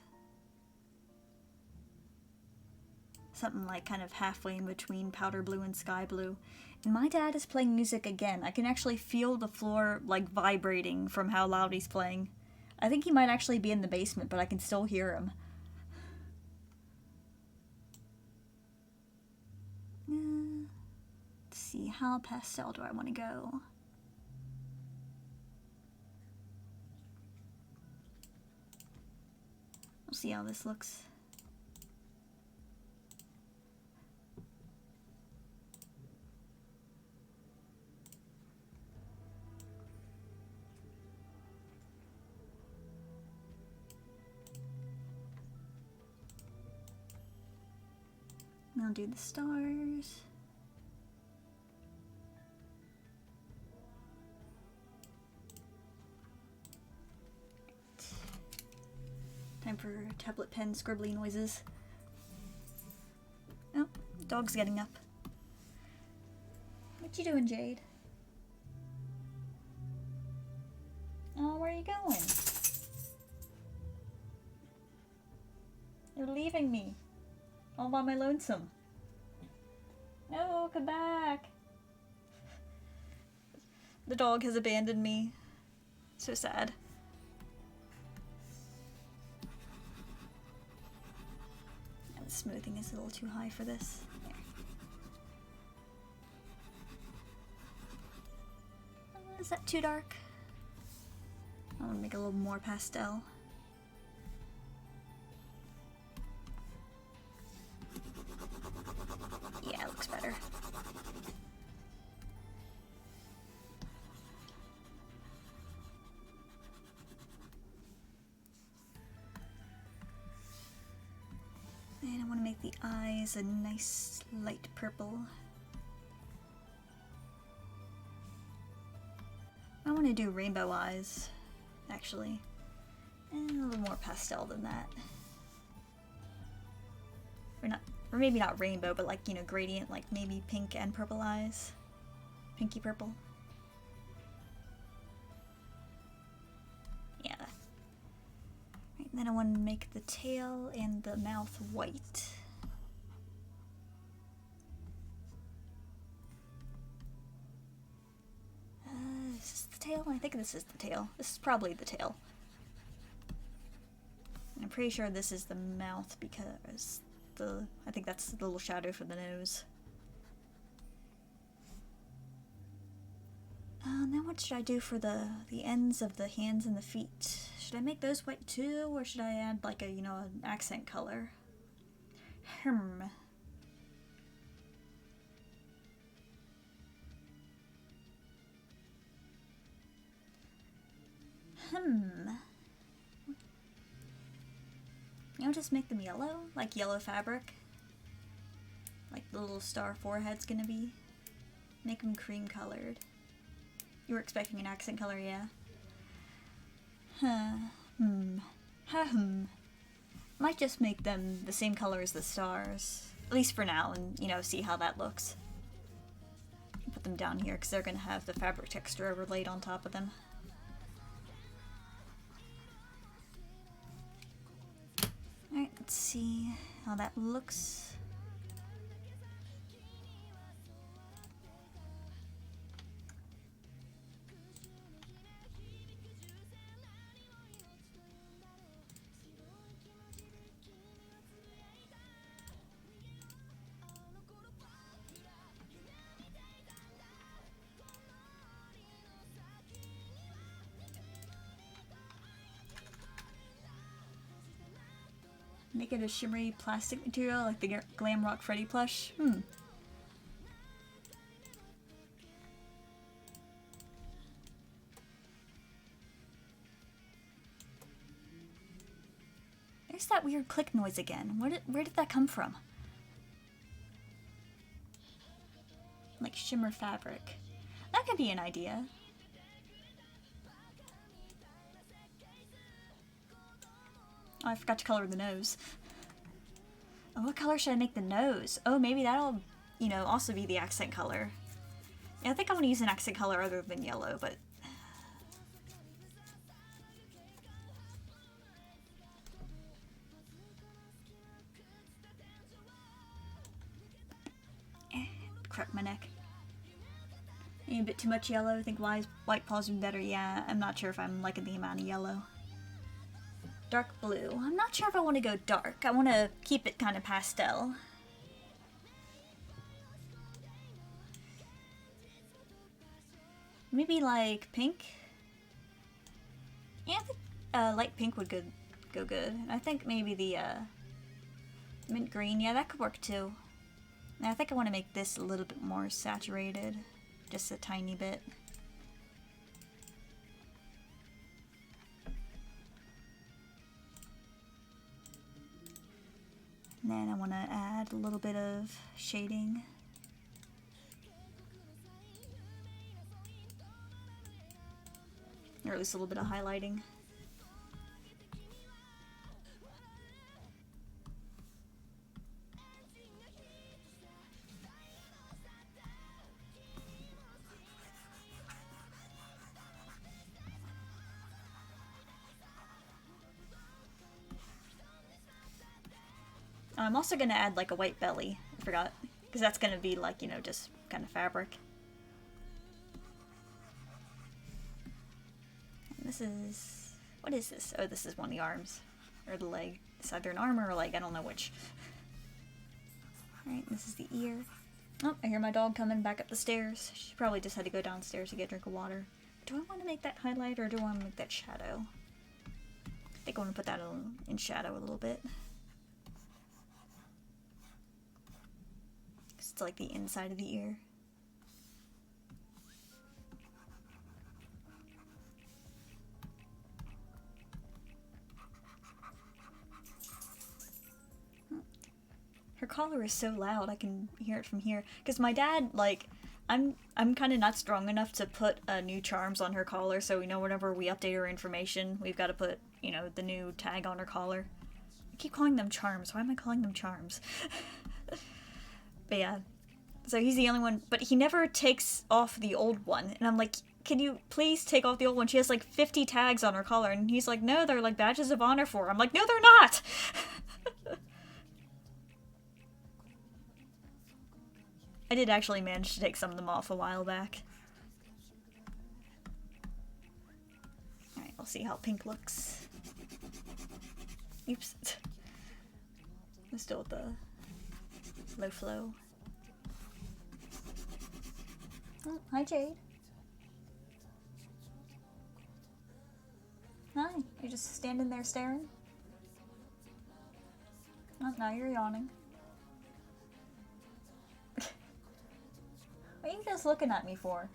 Something like kind of halfway in between powder blue and sky blue. And my dad is playing music again. I can actually feel the floor like vibrating from how loud he's playing. I think he might actually be in the basement, but I can still hear him. Let's see, how pastel do I want to go? We'll see how this looks. I'll do the stars. Time for tablet pen scribbly noises. Oh, dog's getting up. What you doing, Jade? Oh, where are you going? You're leaving me. All by my lonesome. No, come back. The dog has abandoned me. So sad. And the smoothing is a little too high for this. There. Is that too dark? I want to make a little more pastel. Yeah, it looks better. And I want to make the eyes a nice light purple. I want to do rainbow eyes, actually. And a little more pastel than that. Or maybe not rainbow, but like, you know, gradient, like maybe pink and purple eyes. Pinky purple. Yeah. Right, then I want to make the tail and the mouth white. Is this the tail? I think this is the tail. This is probably the tail. I'm pretty sure this is the mouth because I think that's the little shadow for the nose. Then what should I do for the ends of the hands and the feet? Should I make those white too, or should I add like a, you know, an accent color? Hmm. You know, just make them yellow, like yellow fabric. Like the little star forehead's gonna be. Make them cream colored. You were expecting an accent color, yeah? Might just make them the same color as the stars. At least for now, and, you know, see how that looks. Put them down here, because they're gonna have the fabric texture overlaid on top of them. Alright, let's see how that looks. Make it a shimmery plastic material like the Glam Rock Freddy plush. There's that weird click noise again. Where did that come from? Like shimmer fabric. That could be an idea. Oh, I forgot to color the nose. Oh, what color should I make the nose? Oh, maybe that'll, you know, also be the accent color. Yeah, I think I want to use an accent color other than yellow, but... Crack my neck. Maybe a bit too much yellow. I think white paws would be better. Yeah, I'm not sure if I'm liking the amount of yellow. Dark blue. I'm not sure if I want to go dark. I want to keep it kind of pastel. Maybe like pink? Yeah, I think light pink would go good. I think maybe the mint green, yeah, that could work too. And I think I want to make this a little bit more saturated. Just a tiny bit. And then I want to add a little bit of shading. Or at least a little bit of highlighting. I'm also gonna add like a white belly. I forgot. Because that's gonna be like, you know, just kind of fabric. And this is... what is this? Oh, this is one of the arms. Or the leg. It's either an arm or a leg. I don't know which. Alright, this is the ear. Oh, I hear my dog coming back up the stairs. She probably just had to go downstairs to get a drink of water. Do I want to make that highlight or do I want to make that shadow? I think I want to put that in shadow a little bit. It's like the inside of the ear. Her collar is so loud I can hear it from here. Because my dad, like, I'm kind of not strong enough to put new charms on her collar, so we know whenever we update her information, we've got to put, you know, the new tag on her collar. I keep calling them charms. Why am I calling them charms? But yeah, so he's the only one, but he never takes off the old one, and I'm like, can you please take off the old one? She has like 50 tags on her collar, and he's like, no, they're like badges of honor for her. I'm like, no, they're not! I did actually manage to take some of them off a while back. Alright, we'll see how pink looks. Oops. I'm still with the low flow. Oh, hi Jade. Hi, you're just standing there staring? Oh, now you're yawning. What are you just looking at me for?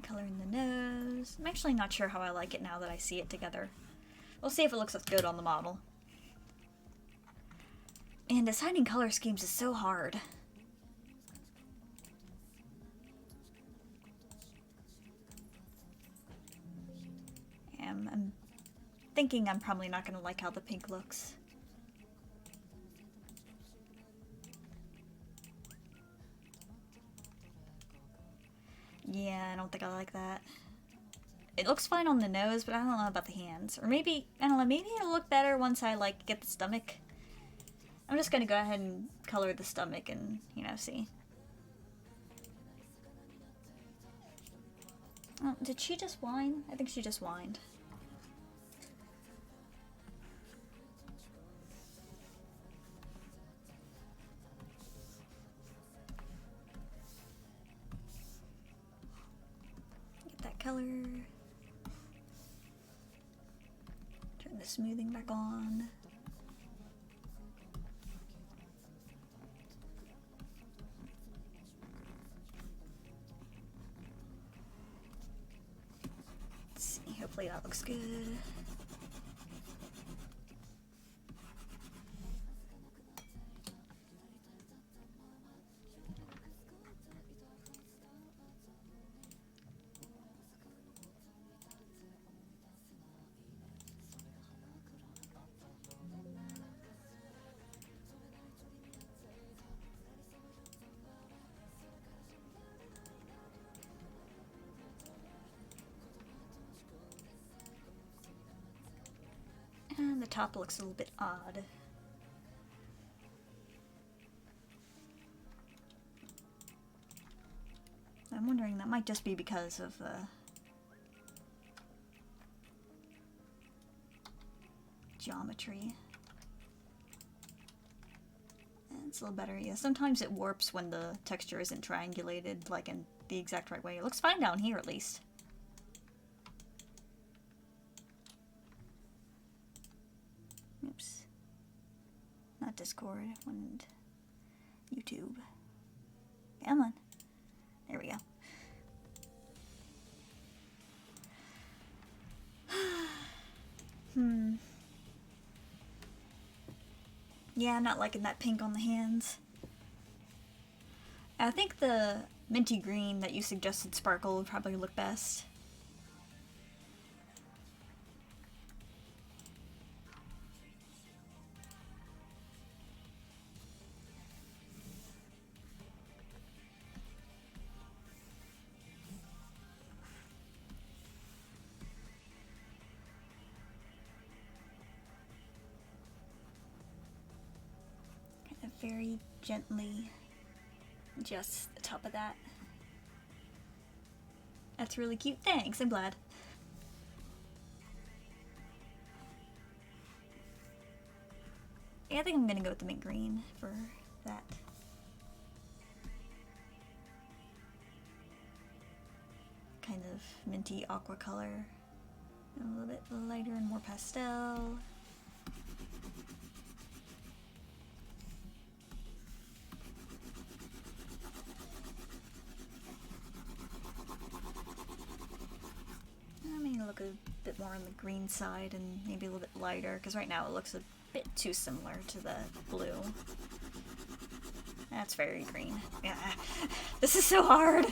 Coloring the nose. I'm actually not sure how I like it now that I see it together. We'll see if it looks good on the model. And deciding color schemes is so hard. I'm thinking I'm probably not gonna like how the pink looks. Yeah, I don't think I like that. It looks fine on the nose, but I don't know about the hands. Or maybe, I don't know, maybe it'll look better once I, like, get the stomach. I'm just gonna go ahead and color the stomach and, you know, see. Oh, did she just whine? I think she just whined. smoothing back on. Let's see, hopefully that looks good. And the top looks a little bit odd. I'm wondering, that might just be because of the geometry. And it's a little better, yeah. Sometimes it warps when the texture isn't triangulated, like in the exact right way. It looks fine down here, at least. Oops. Not Discord, and YouTube. Come on. There we go. Yeah, I'm not liking that pink on the hands. I think the minty green that you suggested, Sparkle, would probably look best. Very gently adjust the top of that. That's really cute. Thanks, I'm glad. Yeah, I think I'm gonna go with the mint green for that. Kind of minty aqua color. A little bit lighter and more pastel. Look a bit more on the green side and maybe a little bit lighter, because right now it looks a bit too similar to the blue. That's very green. Yeah. This is so hard!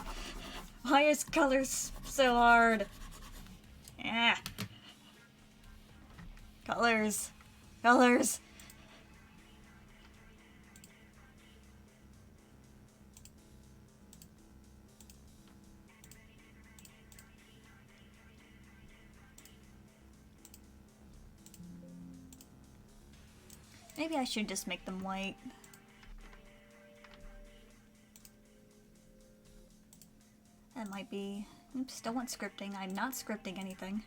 Why is colors so hard? Yeah. Colors. Colors. Maybe I should just make them white. That might be... Oops, don't want scripting. I'm not scripting anything.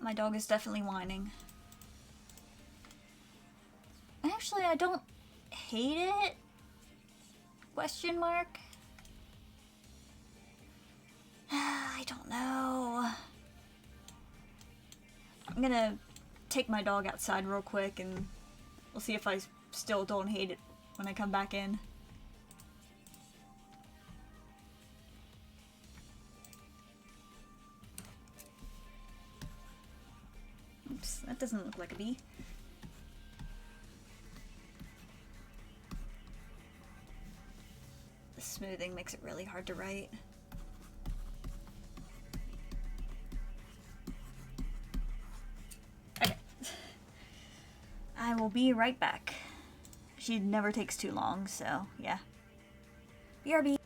My dog is definitely whining. Actually, I don't hate it? Question mark? I don't know. I'm gonna take my dog outside real quick and we'll see if I still don't hate it when I come back in. Oops, that doesn't look like a bee. The smoothing makes it really hard to write. Okay. I will be right back. She never takes too long, so yeah. BRB.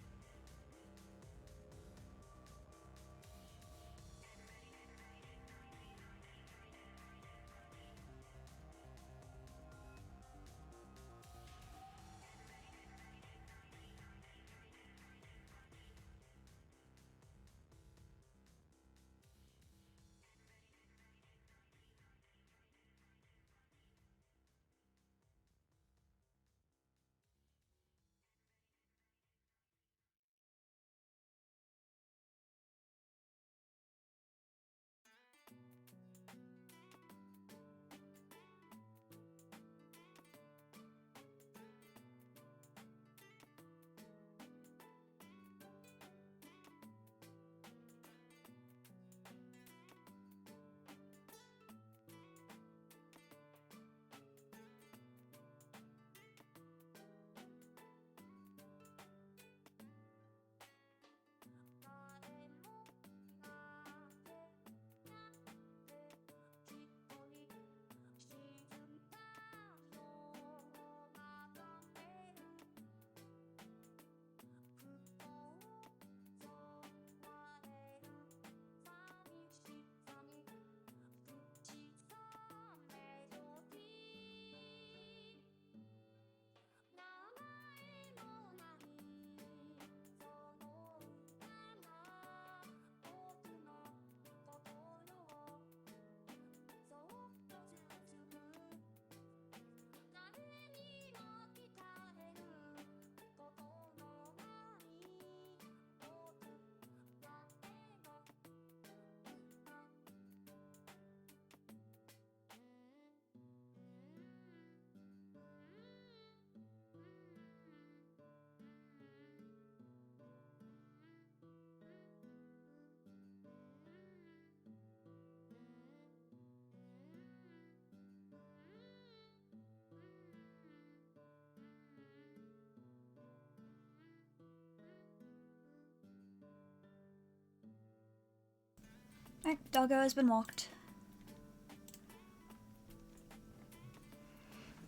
Alright, doggo has been walked.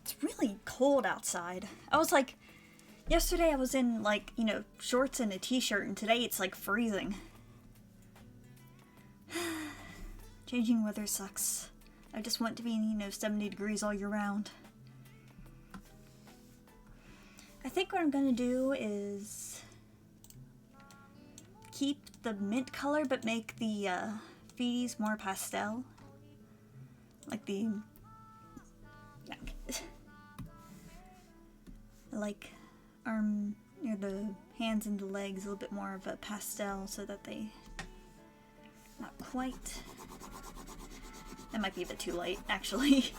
It's really cold outside. I was like, yesterday I was in like, you know, shorts and a t-shirt, and today it's like freezing. Changing weather sucks. I just want to be, you know, 70 degrees all year round. I think what I'm gonna do is keep the mint color, but make the feeties more pastel. Like the... like arm, near the hands and the legs, a little bit more of a pastel so that they... not quite... That might be a bit too light, actually.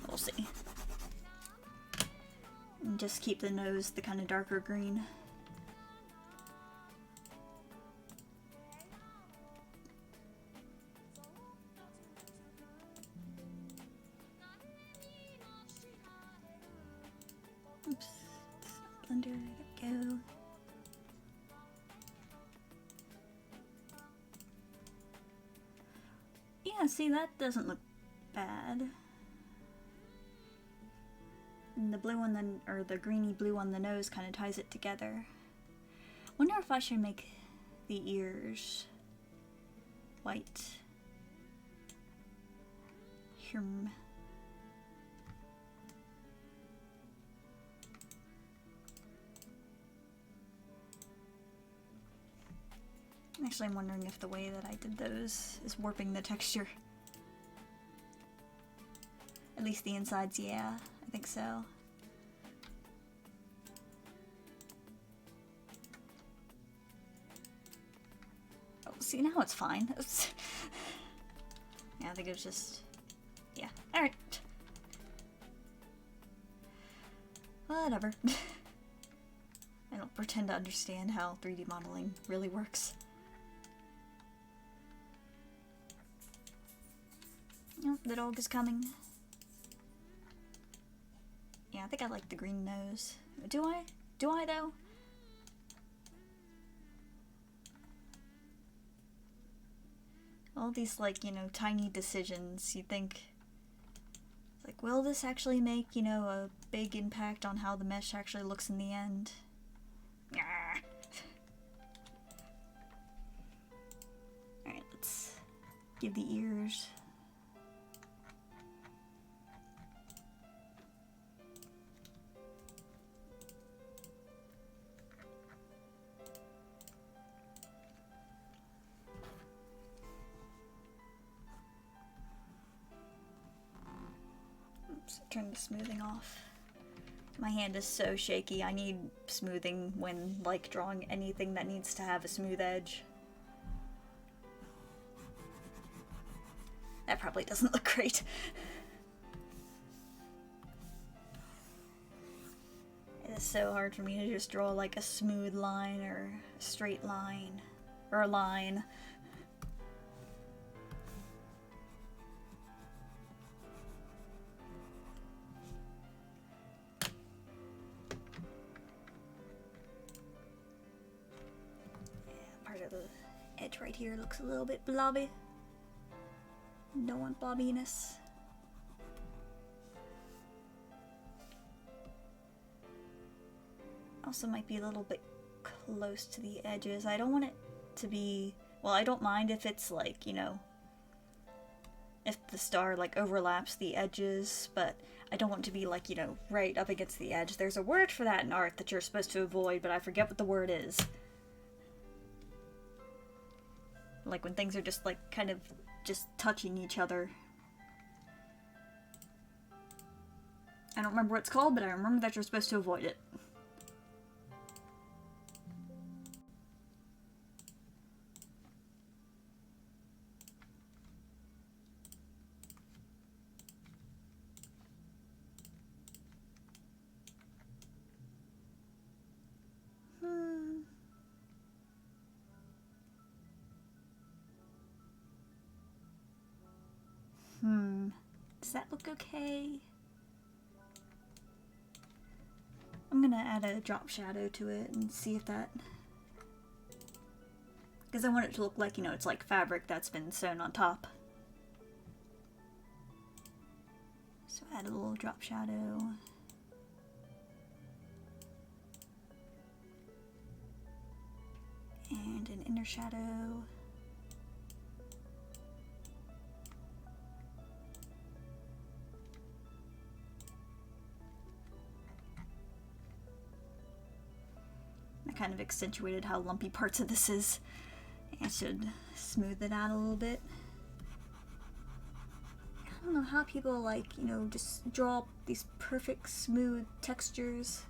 We'll see. And just keep the nose the kind of darker green. Oops. Blender, there we go. Yeah, see, that doesn't look bad. And the blue on the, or the greeny blue on the nose kind of ties it together. Wonder if I should make the ears white. Actually, I'm wondering if the way that I did those is warping the texture. At least the insides, yeah, I think so. Oh, see, now it's fine. Yeah, I think it was just... yeah, alright. Whatever. I don't pretend to understand how 3D modeling really works. Oh, the dog is coming. Yeah, I think I like the green nose. Do I? Do I, though? All these, like, you know, tiny decisions. You think, like, will this actually make, you know, a big impact on how the mesh actually looks in the end? Alright, let's give the ears. Turn the smoothing off. My hand is so shaky. I need smoothing when, like, drawing anything that needs to have a smooth edge. That probably doesn't look great. It is so hard for me to just draw, like, a smooth line or a straight line. Or a line. The edge right here looks a little bit blobby. Don't want blobbiness. Also might be a little bit close to the edges. I don't want it to be, well, I don't mind if it's like, you know, if the star like overlaps the edges, but I don't want it to be like, you know, right up against the edge. There's a word for that in art that you're supposed to avoid, but I forget what the word is. Like when things are just like kind of just touching each other. I don't remember what it's called, but I remember that you're supposed to avoid it. Does that look okay? I'm gonna add a drop shadow to it and see if that Because I want it to look like, you know, it's like fabric that's been sewn on top. So add a little drop shadow. And an inner shadow. I kind of accentuated how lumpy parts of this is. I should smooth it out a little bit. I don't know how people like, you know, just draw these perfect smooth textures.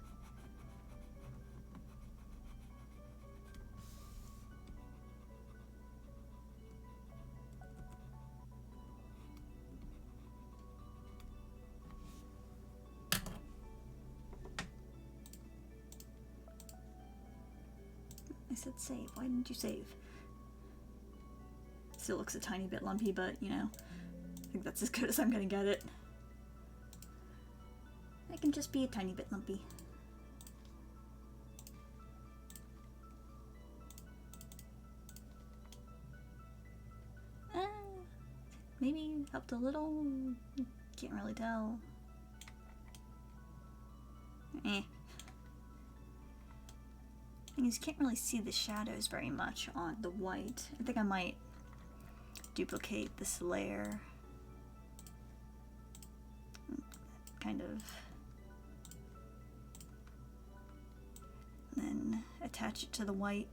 I said save. Why didn't you save? Still looks a tiny bit lumpy, but, you know, I think that's as good as I'm gonna get it. I can just be a tiny bit lumpy. Maybe helped a little. Can't really tell. Eh. You just can't really see the shadows very much on the white. I think I might duplicate this layer. Kind of. And then attach it to the white.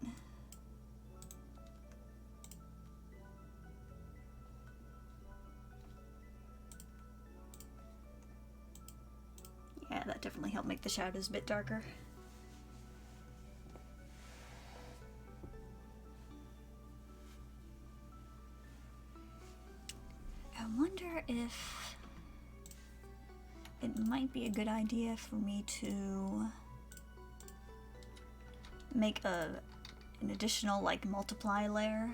Yeah, that definitely helped make the shadows a bit darker. I wonder if it might be a good idea for me to make an additional like multiply layer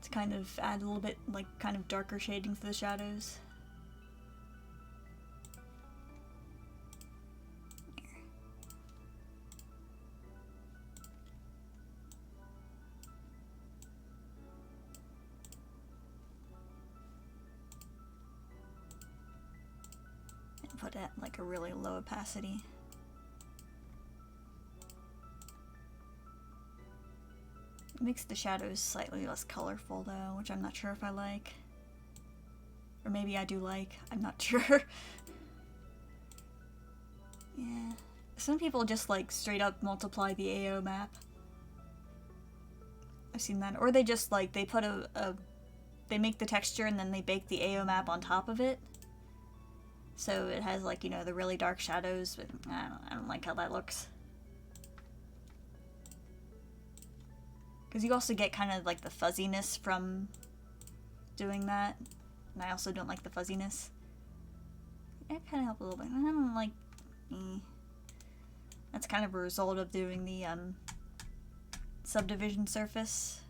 to kind of add a little bit like kind of darker shading to the shadows. Put it at like a really low opacity. It makes the shadows slightly less colorful though, which I'm not sure if I like. Or maybe I do like, I'm not sure. Yeah. Some people just like straight up multiply the AO map. I've seen that. Or they just like, they put they make the texture and then they bake the AO map on top of it. So it has like, you know, the really dark shadows, but I don't like how that looks. Because you also get kind of like the fuzziness from doing that. And I also don't like the fuzziness. It kind of helped a little bit. I don't like... That's kind of a result of doing the subdivision surface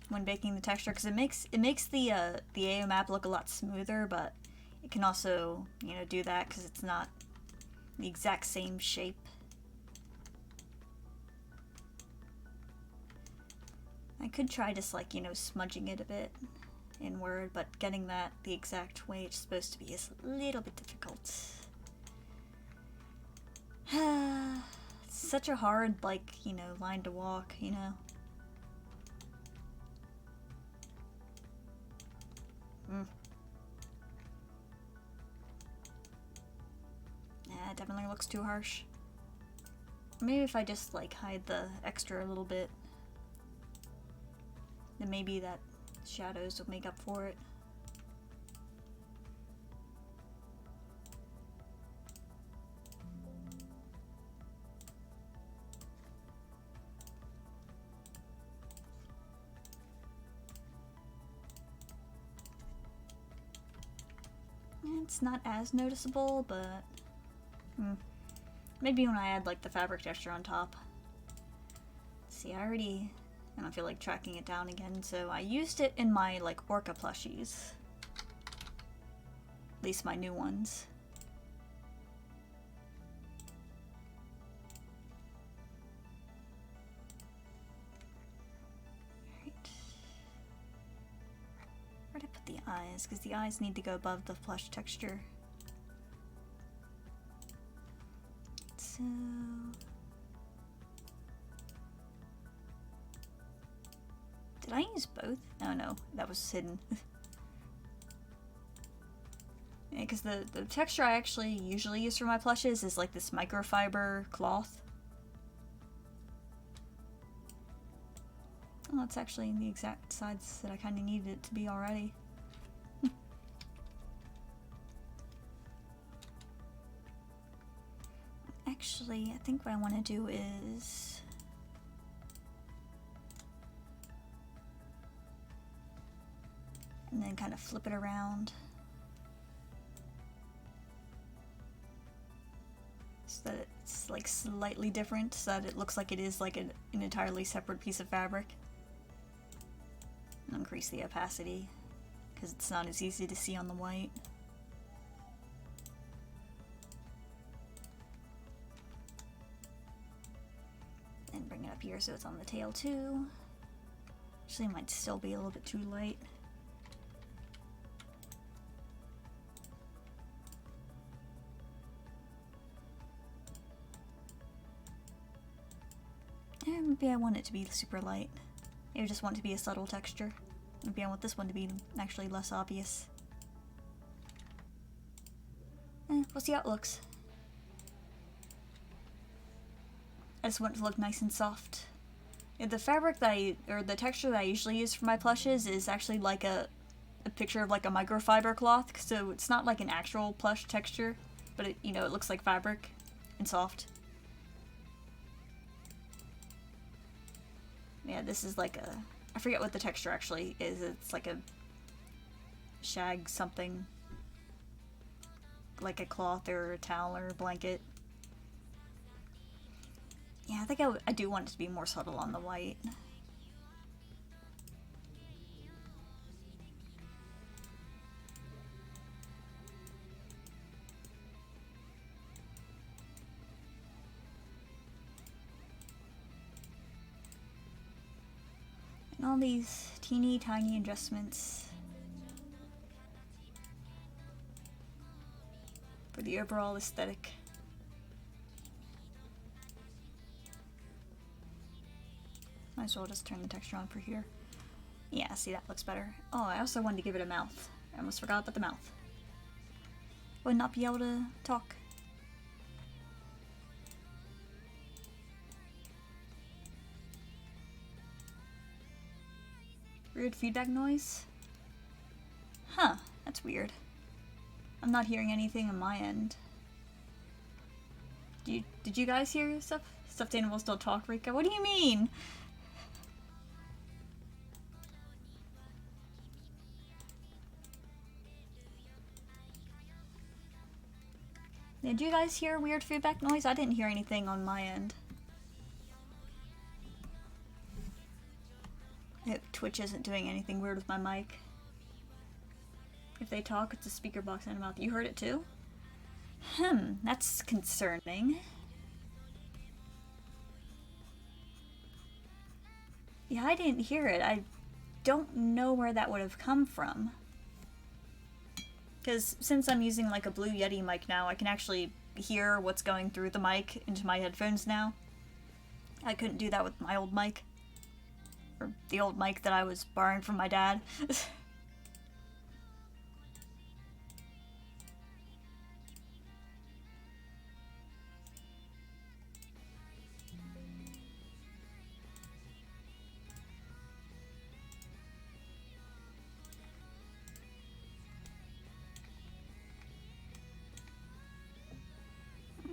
when baking the texture. Because it makes the AO map look a lot smoother, but it can also, you know, do that because it's not the exact same shape. I could try just like, you know, smudging it a bit in Word, but getting that the exact way it's supposed to be is a little bit difficult. It's such a hard, like, you know, line to walk, you know. Yeah, it definitely looks too harsh. Maybe if I just like hide the extra a little bit, then maybe that shadows will make up for it. It's not as noticeable, but maybe when I add like the fabric texture on top. See, I don't feel like tracking it down again, so I used it in my like orca plushies. At least my new ones. eyes, because the eyes need to go above the plush texture. So... did I use both? Oh no, that was hidden. Yeah, because the texture I actually usually use for my plushes is like this microfiber cloth. Oh, it's actually the exact size that I kind of needed it to be already. Actually, I think what I want to do is... and then kind of flip it around. So that it's like slightly different, so that it looks like it is like an entirely separate piece of fabric. And increase the opacity, because it's not as easy to see on the white. And bring it up here so it's on the tail too. Actually, it might still be a little bit too light. Maybe I want it to be super light. Maybe I just want it to be a subtle texture. Maybe I want this one to be actually less obvious. We'll see how it looks. I just want it to look nice and soft. Yeah, the fabric that or the texture that I usually use for my plushes is actually like a picture of like a microfiber cloth, so it's not like an actual plush texture, but it, you know, it looks like fabric and soft. Yeah, this is like a... I forget what the texture actually is. It's like a shag something. Like a cloth or a towel or a blanket. Yeah, I think I do want it to be more subtle on the white. And all these teeny tiny adjustments for the overall aesthetic. Might as well just turn the texture on for here. Yeah, see, that looks better. Oh, I also wanted to give it a mouth. I almost forgot about the mouth. Would not be able to talk. Weird feedback noise? Huh, that's weird. I'm not hearing anything on my end. Did you guys hear stuff? Stuffed animals don't talk, Rika? What do you mean? Did you guys hear weird feedback noise? I didn't hear anything on my end. I hope Twitch isn't doing anything weird with my mic. If they talk, it's a speaker box in the mouth. You heard it too? That's concerning. Yeah, I didn't hear it. I don't know where that would have come from. Because since I'm using like a Blue Yeti mic now, I can actually hear what's going through the mic into my headphones now. I couldn't do that with my old mic. Or the old mic that I was borrowing from my dad.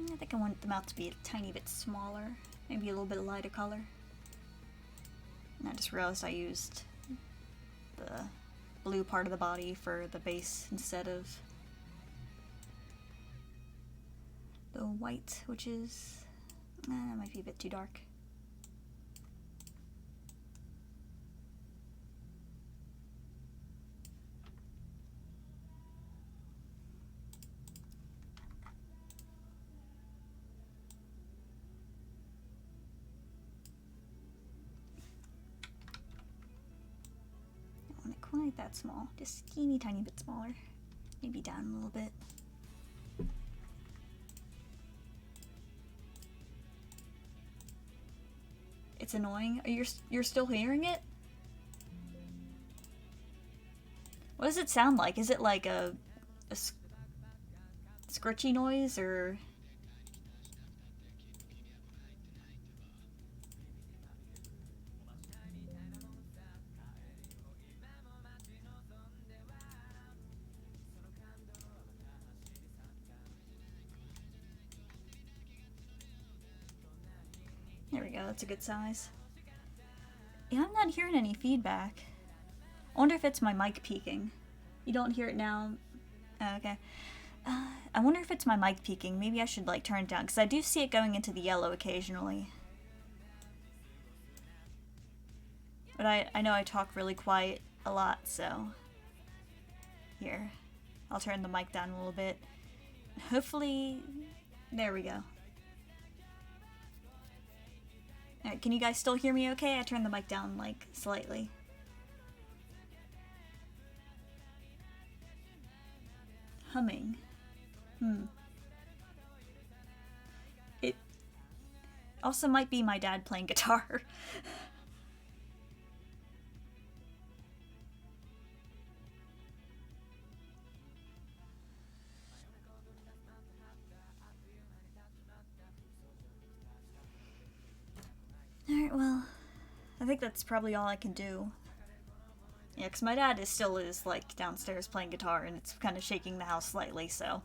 I think I want the mouth to be a tiny bit smaller, maybe a little bit lighter color. And I just realized I used the blue part of the body for the base instead of the white, which is, might be a bit too dark. Quite that small. Just teeny tiny bit smaller. Maybe down a little bit. It's annoying. You're still hearing it? What does it sound like? Is it like a scritchy noise or? There we go, that's a good size. Yeah, I'm not hearing any feedback. I wonder if it's my mic peaking. You don't hear it now? Oh, okay. I wonder if it's my mic peaking. Maybe I should like turn it down, because I do see it going into the yellow occasionally. But I know I talk really quiet a lot, so... Here. I'll turn the mic down a little bit. Hopefully... There we go. Alright, can you guys still hear me okay? I turned the mic down, like, slightly. Humming. It also might be my dad playing guitar. Alright, well, I think that's probably all I can do. Yeah, because my dad still is, like, downstairs playing guitar, and it's kind of shaking the house slightly, so...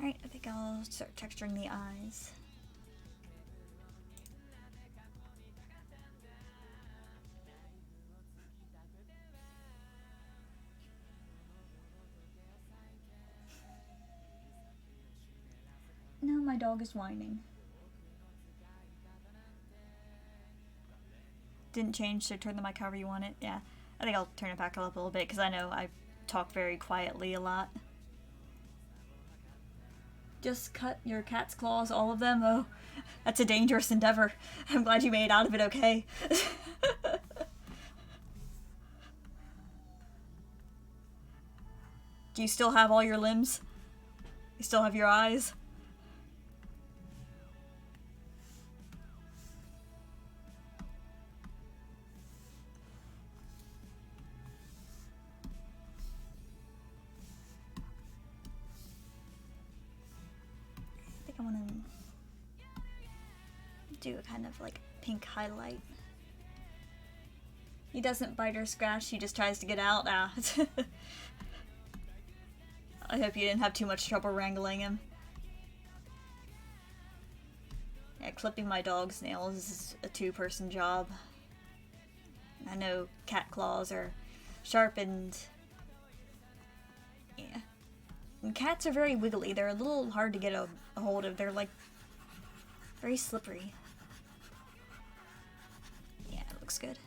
Alright, I think I'll start texturing the eyes. No, my dog is whining. Didn't change, so turn the mic however you want it. Yeah, I think I'll turn it back up a little bit because I know I talk very quietly a lot. Just cut your cat's claws, all of them? Oh, that's a dangerous endeavor. I'm glad you made it out of it okay. Do you still have all your limbs? You still have your eyes? I want to do a kind of like pink highlight. He doesn't bite or scratch, he just tries to get out. Ah. I hope you didn't have too much trouble wrangling him. Yeah, clipping my dog's nails is a two-person job. I know cat claws are sharpened. Yeah. And cats are very wiggly. They're a little hard to get a hold of. They're like very slippery. Yeah, it looks good.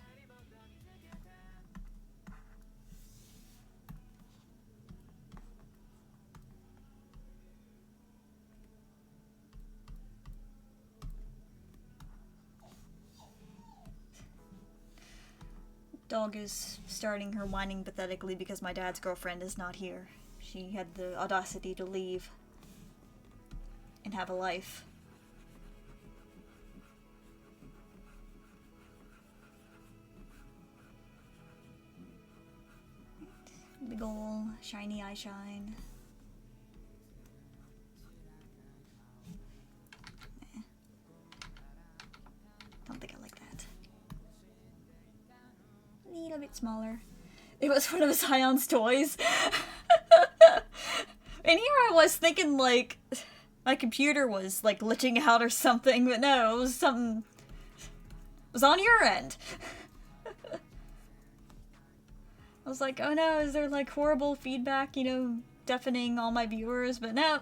Dog is starting her whining pathetically because my dad's girlfriend is not here. She had the audacity to leave and have a life. Big ol' shiny eye shine. Eh. Don't think I like that. A little bit smaller. It was one of Zion's toys. And here I was thinking, like, my computer was, like, glitching out or something, but no, it was something... It was on your end. I was like, oh no, is there, like, horrible feedback, you know, deafening all my viewers, but no.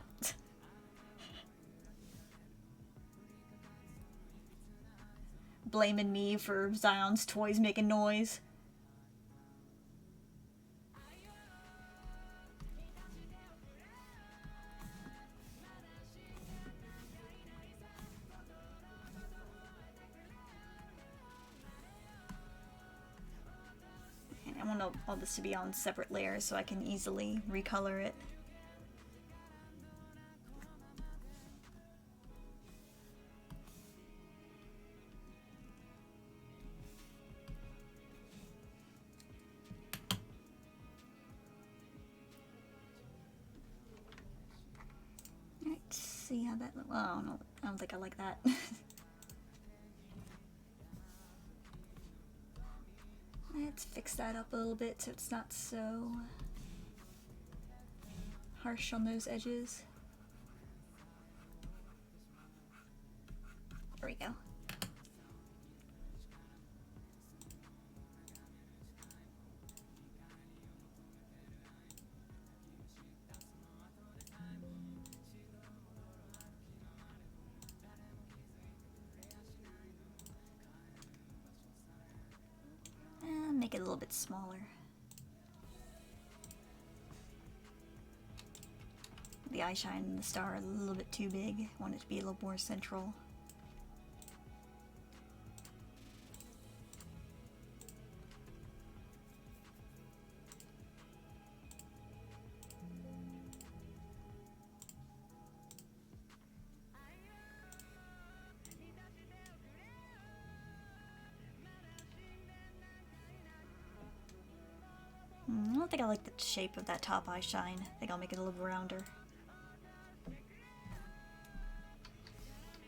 Blaming me for Zion's toys making noise. all this to be on separate layers so I can easily recolor it. Alright, see how that, well, I don't think I like that. Let's fix that up a little bit so it's not so harsh on those edges. There we go. Make it a little bit smaller. The eye shine and the star are a little bit too big. I want it to be a little more central. I don't think I like the shape of that top eye shine. I think I'll make it a little rounder.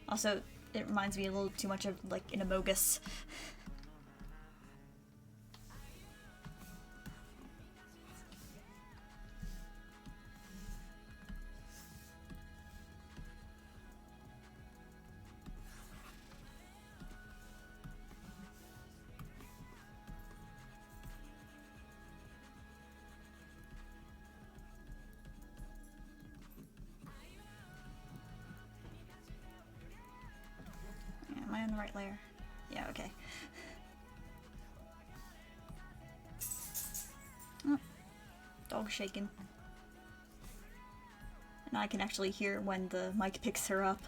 Also, it reminds me a little too much of like an Amogus. Am I on the right layer? Yeah, okay. Oh, dog shaking. And I can actually hear when the mic picks her up.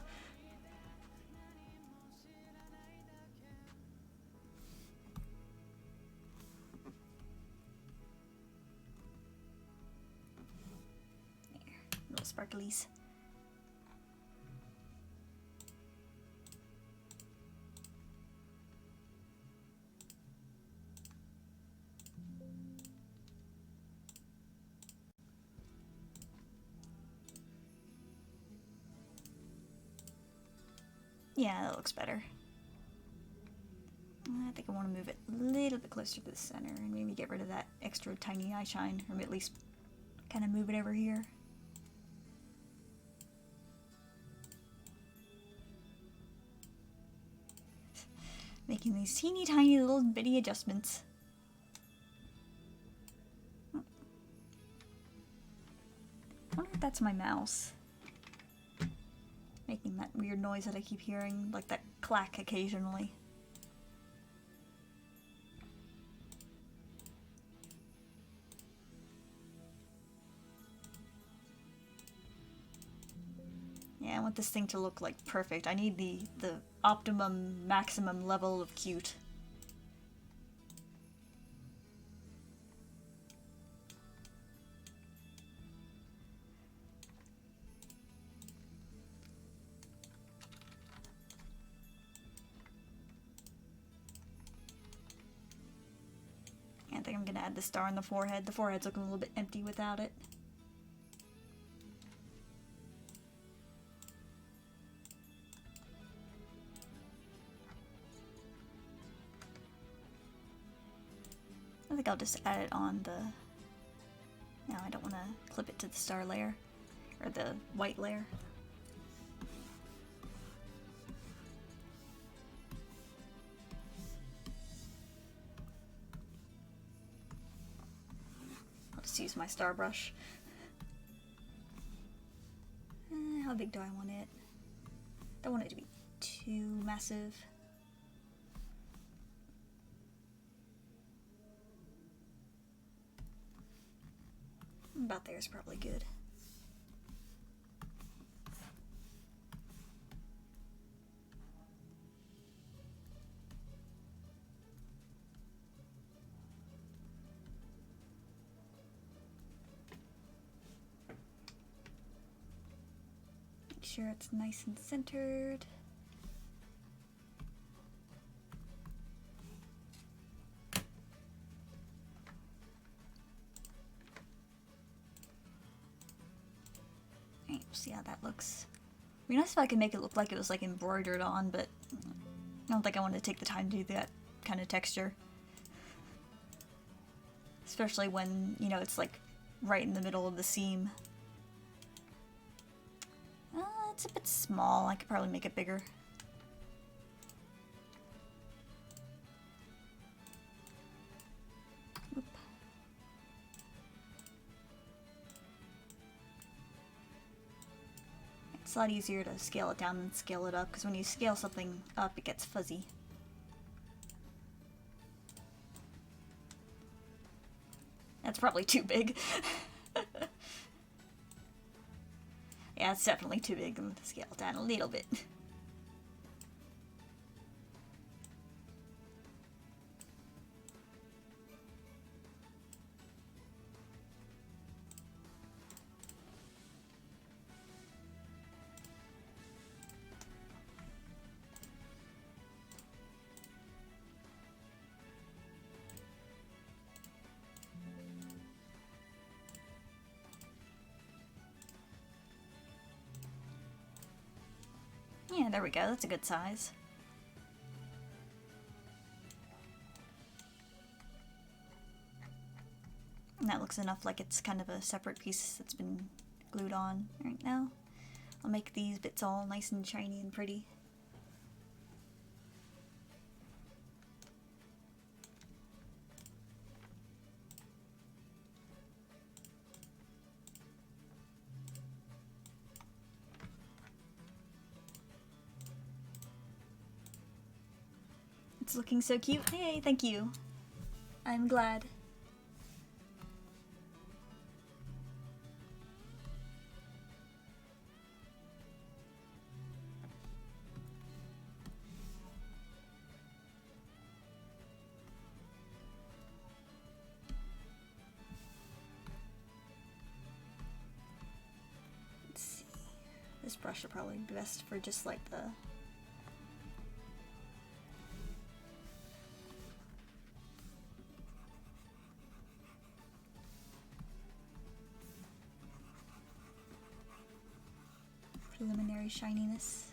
There, little sparklies. Yeah, that looks better. I think I want to move it a little bit closer to the center and maybe get rid of that extra tiny eye shine, or at least kind of move it over here. Making these teeny tiny little bitty adjustments. I wonder if that's my mouse making that weird noise that I keep hearing, like that clack occasionally. Yeah, I want this thing to look like perfect. I need the optimum, maximum level of cute. I think I'm gonna add the star on the forehead. The forehead's looking a little bit empty without it. I think I'll just add it on the... No, I don't want to clip it to the star layer, or the white layer. I'll just use my star brush. How big do I want it? Don't want it to be too massive. About there is probably good. sure it's nice and centered. Alright, see how that looks. It'd be nice if I could make it look like it was like embroidered on, but I don't think I want to take the time to do that kind of texture. Especially when, you know, it's like right in the middle of the seam. It's a bit small. I could probably make it bigger. Oop. It's a lot easier to scale it down than scale it up, because when you scale something up, it gets fuzzy. That's probably too big. Yeah, it's definitely too big. I'm going to scale it down a little bit. Yeah, there we go. That's a good size. And that looks enough like it's kind of a separate piece that's been glued on right now. I'll make these bits all nice and shiny and pretty. It's looking so cute. Hey, thank you. I'm glad. Let's see. This brush will probably be best for just like the preliminary shininess.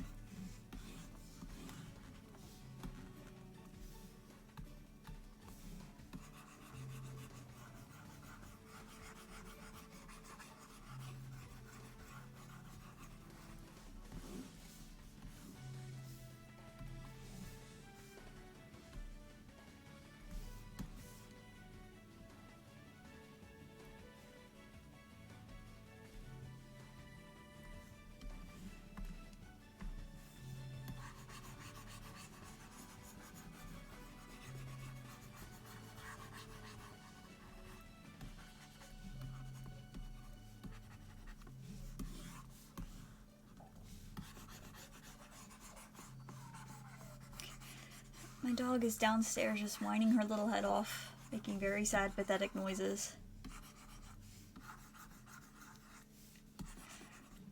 My dog is downstairs just whining her little head off, making very sad, pathetic noises.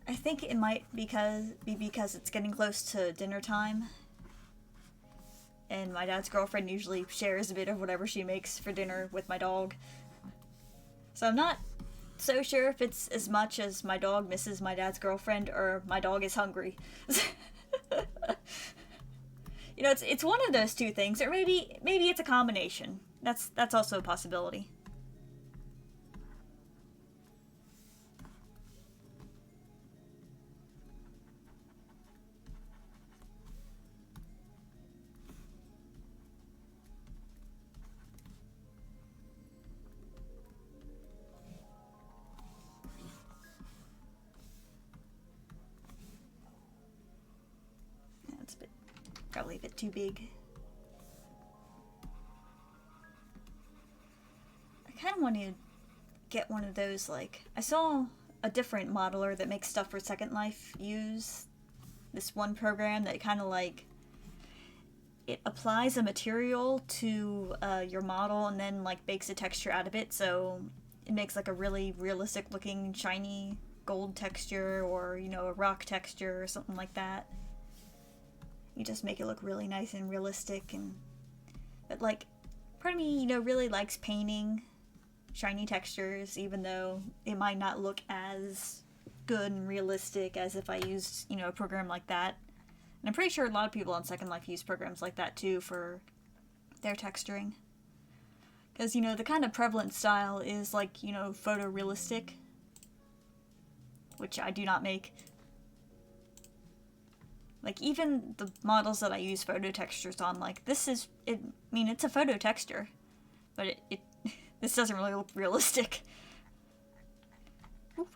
I think it might be because it's getting close to dinner time. And my dad's girlfriend usually shares a bit of whatever she makes for dinner with my dog. So I'm not so sure if it's as much as my dog misses my dad's girlfriend or my dog is hungry. You know, it's one of those two things, or maybe it's a combination. That's also a possibility. Yeah, it's probably a bit too big. I kind of want to get one of those, like, I saw a different modeler that makes stuff for Second Life use this one program that kind of like, it applies a material to your model and then like bakes a texture out of it, so it makes like a really realistic looking shiny gold texture or, you know, a rock texture or something like that. You just make it look really nice and realistic. But like, part of me, you know, really likes painting shiny textures, even though it might not look as good and realistic as if I used, you know, a program like that. And I'm pretty sure a lot of people on Second Life use programs like that too for their texturing. Because, you know, the kind of prevalent style is like, you know, photorealistic, which I do not make. Like, even the models that I use photo textures on, like, this is, I mean, it's a photo texture, but it this doesn't really look realistic. Oof.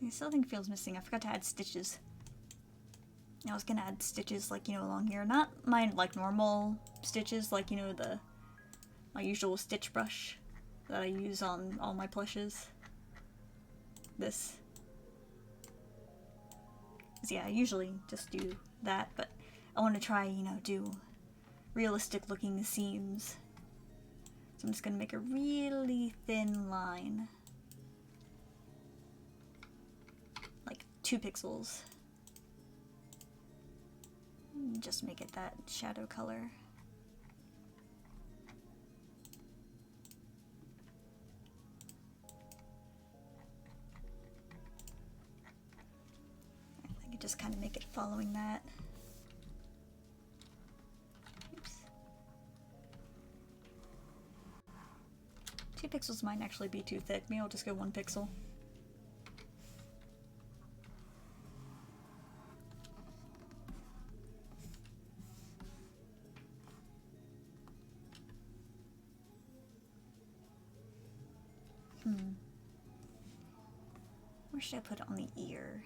Something feels missing. I forgot to add stitches. I was gonna add stitches, like, you know, along here. Not my, like, normal stitches, like, you know, my usual stitch brush that I use on all my plushes. This. 'Cause, yeah, I usually just do that, but I want to try, you know, do realistic looking seams. So I'm just gonna make a really thin line. Like 2 pixels. Just make it that shadow color. I could just kind of make it following that. Oops. 2 pixels might actually be too thick. Maybe I'll just go 1 pixel. Where should I put it on the ear?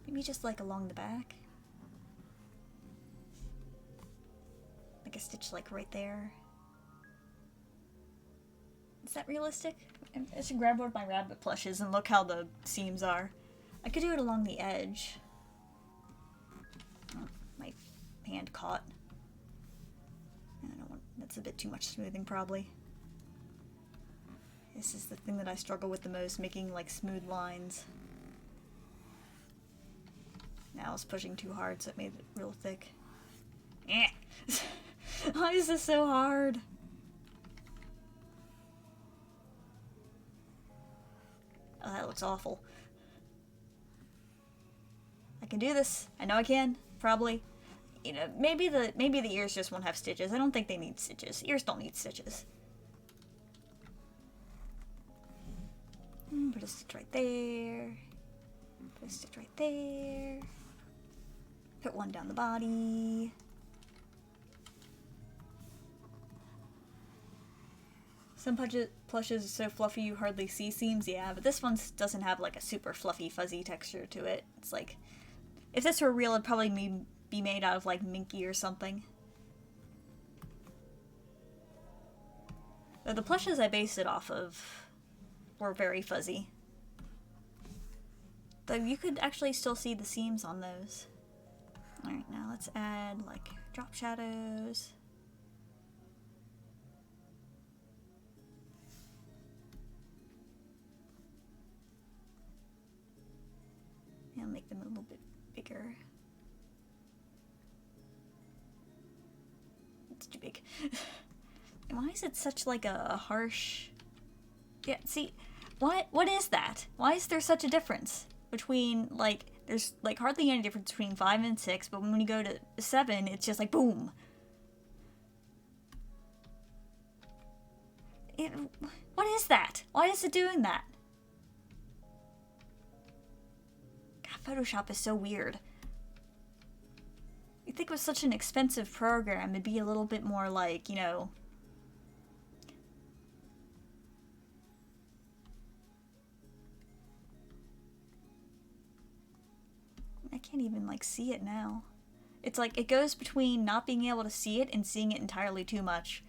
Maybe just like along the back? Like a stitch like right there. Is that realistic? I should grab one of my rabbit plushes and look how the seams are. I could do it along the edge. Oh, my hand caught. I don't want, that's a bit too much smoothing probably. This is the thing that I struggle with the most, making like smooth lines. Now I was pushing too hard, so it made it real thick. Eh. Why is this so hard? Oh, that looks awful. I can do this. I know I can. Probably. You know, maybe the ears just won't have stitches. I don't think they need stitches. Ears don't need stitches. Put a stitch right there. Put a stitch right there. Put one down the body. Some plushes are so fluffy you hardly see seams. Yeah, but this one doesn't have like a super fluffy, fuzzy texture to it. It's like, if this were real, it'd probably be made out of like Minky or something. Though the plushes I based it off of were very fuzzy. Though you could actually still see the seams on those. Alright, now let's add like drop shadows. And make them a little bit bigger. It's too big. And why is it such like a harsh... Yeah, see, what is that? Why is there such a difference between, like, there's, like, hardly any difference between 5 and 6, but when you go to 7, it's just like, boom. What is that? Why is it doing that? God, Photoshop is so weird. You'd think it was such an expensive program, it'd be a little bit more like, you know... I can't even, like, see it now. It's like, it goes between not being able to see it and seeing it entirely too much.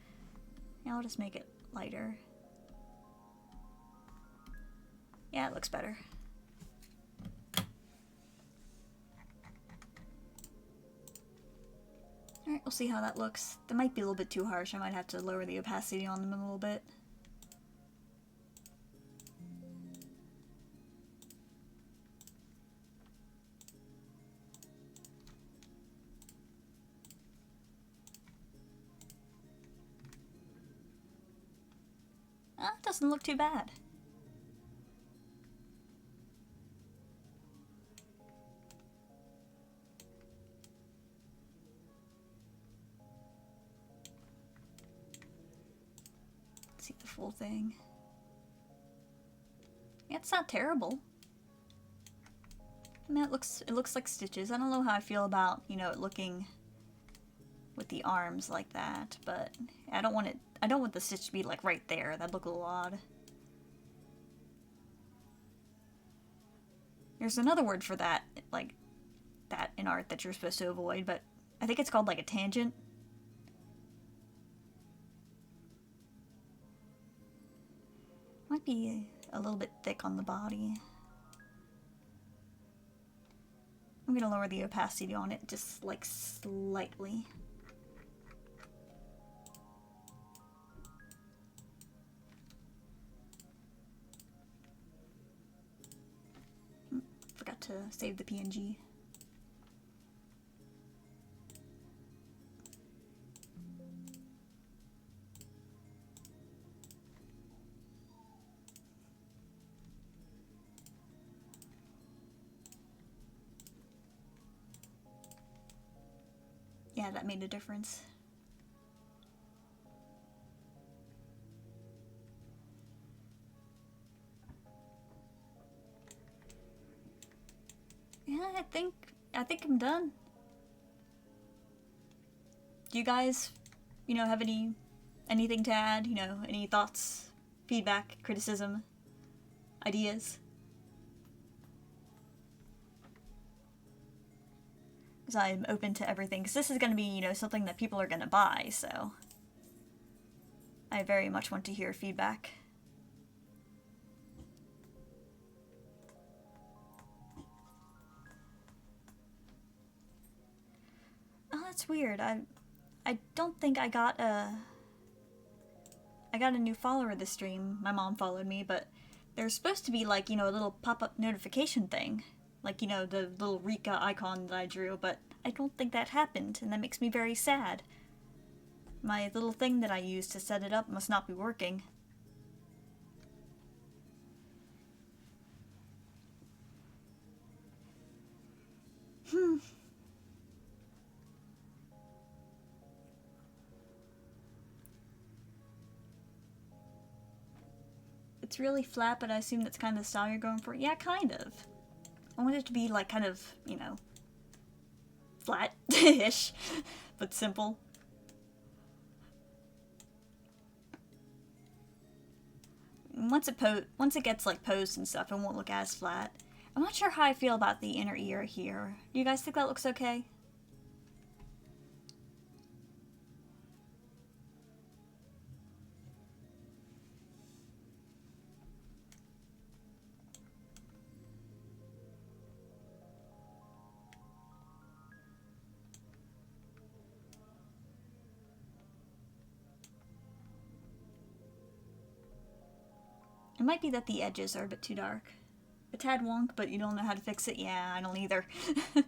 Yeah, I'll just make it lighter. Yeah, it looks better. Alright, we'll see how that looks. That might be a little bit too harsh. I might have to lower the opacity on them a little bit. It doesn't look too bad. Let's see the full thing. Yeah, it's not terrible. I mean, it looks like stitches. I don't know how I feel about, you know, it looking with the arms like that, but I don't want the stitch to be like right there. That'd look a little odd. There's another word for that, like that in art that you're supposed to avoid, but I think it's called like a tangent. Might be a little bit thick on the body. I'm gonna lower the opacity on it just like slightly. Forgot to save the PNG. Yeah, that made a difference. Yeah, I think I'm done. Do you guys, you know, have anything to add? You know, any thoughts, feedback, criticism, ideas? Because I'm open to everything. Because this is going to be, you know, something that people are going to buy, so I very much want to hear feedback. Oh, that's weird. I don't think I got a new follower this stream. My mom followed me, but there's supposed to be like, you know, a little pop-up notification thing. Like, you know, the little Rika icon that I drew, but I don't think that happened, and that makes me very sad. My little thing that I used to set it up must not be working. It's really flat, but I assume that's kind of the style you're going for. Yeah, kind of. I want it to be like kind of, you know, flat-ish, but simple. Once it gets like posed and stuff, it won't look as flat. I'm not sure how I feel about the inner ear here. Do you guys think that looks okay? It might be that the edges are a bit too dark. A tad wonk, but you don't know how to fix it? Yeah, I don't either. I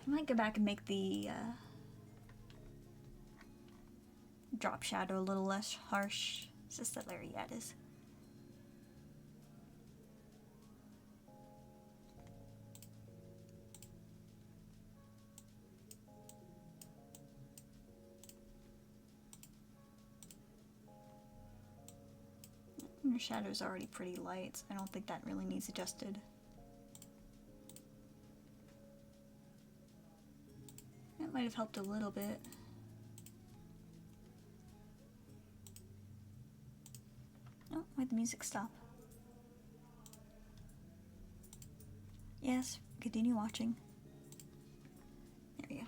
might go back and make the drop shadow a little less harsh. Is this the Larry? Yeah, it is. Your shadow's already pretty light, so I don't think that really needs adjusted. That might have helped a little bit. Oh, why'd the music stop? Yes, continue watching. There we go.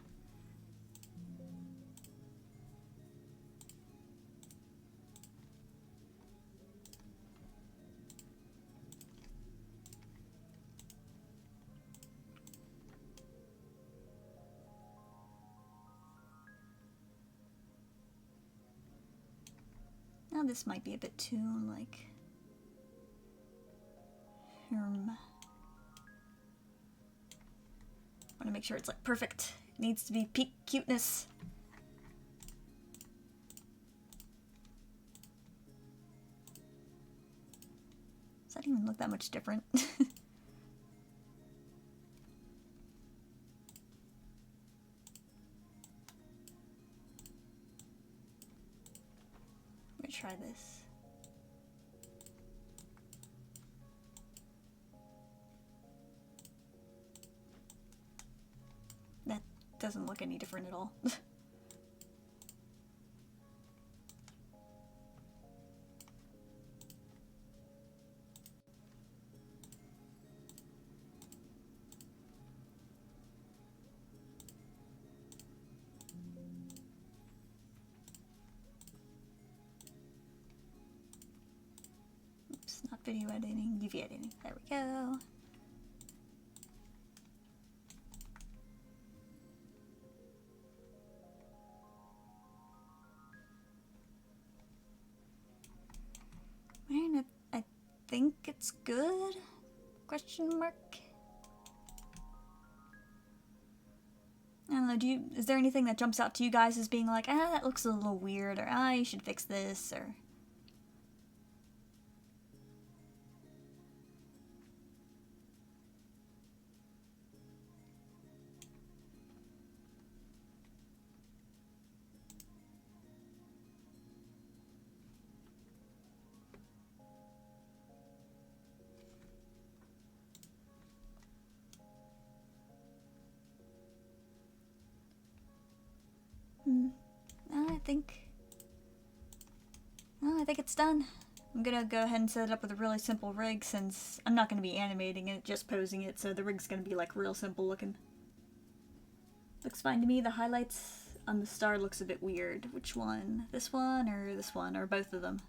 this might be a bit too, like... Want to make sure it's, like, perfect. It needs to be peak cuteness. Does that even look that much different? Let me try this. That doesn't look any different at all. Oops, not video editing, UV editing. There we go. Man, I think it's good? Question mark? I don't know, is there anything that jumps out to you guys as being like, ah, that looks a little weird, or ah, you should fix this, or... I think it's done. I'm gonna go ahead and set it up with a really simple rig since I'm not gonna be animating it, just posing it, so the rig's gonna be like real simple looking. Looks fine to me. The highlights on the star looks a bit weird. Which one? This one, or both of them?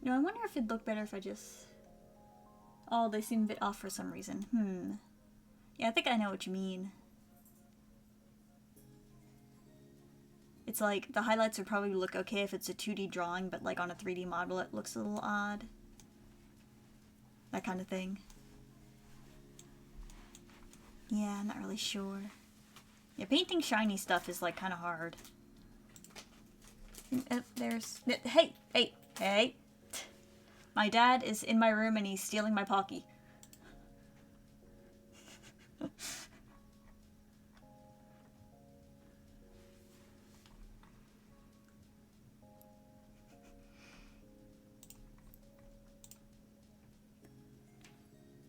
No, I wonder if it'd look better if I just... Oh, they seem a bit off for some reason. Yeah, I think I know what you mean. It's like, the highlights would probably look okay if it's a 2D drawing, but like on a 3D model it looks a little odd. That kind of thing. Yeah, I'm not really sure. Yeah, painting shiny stuff is like kind of hard. There's... Hey! My dad is in my room and he's stealing my Pocky.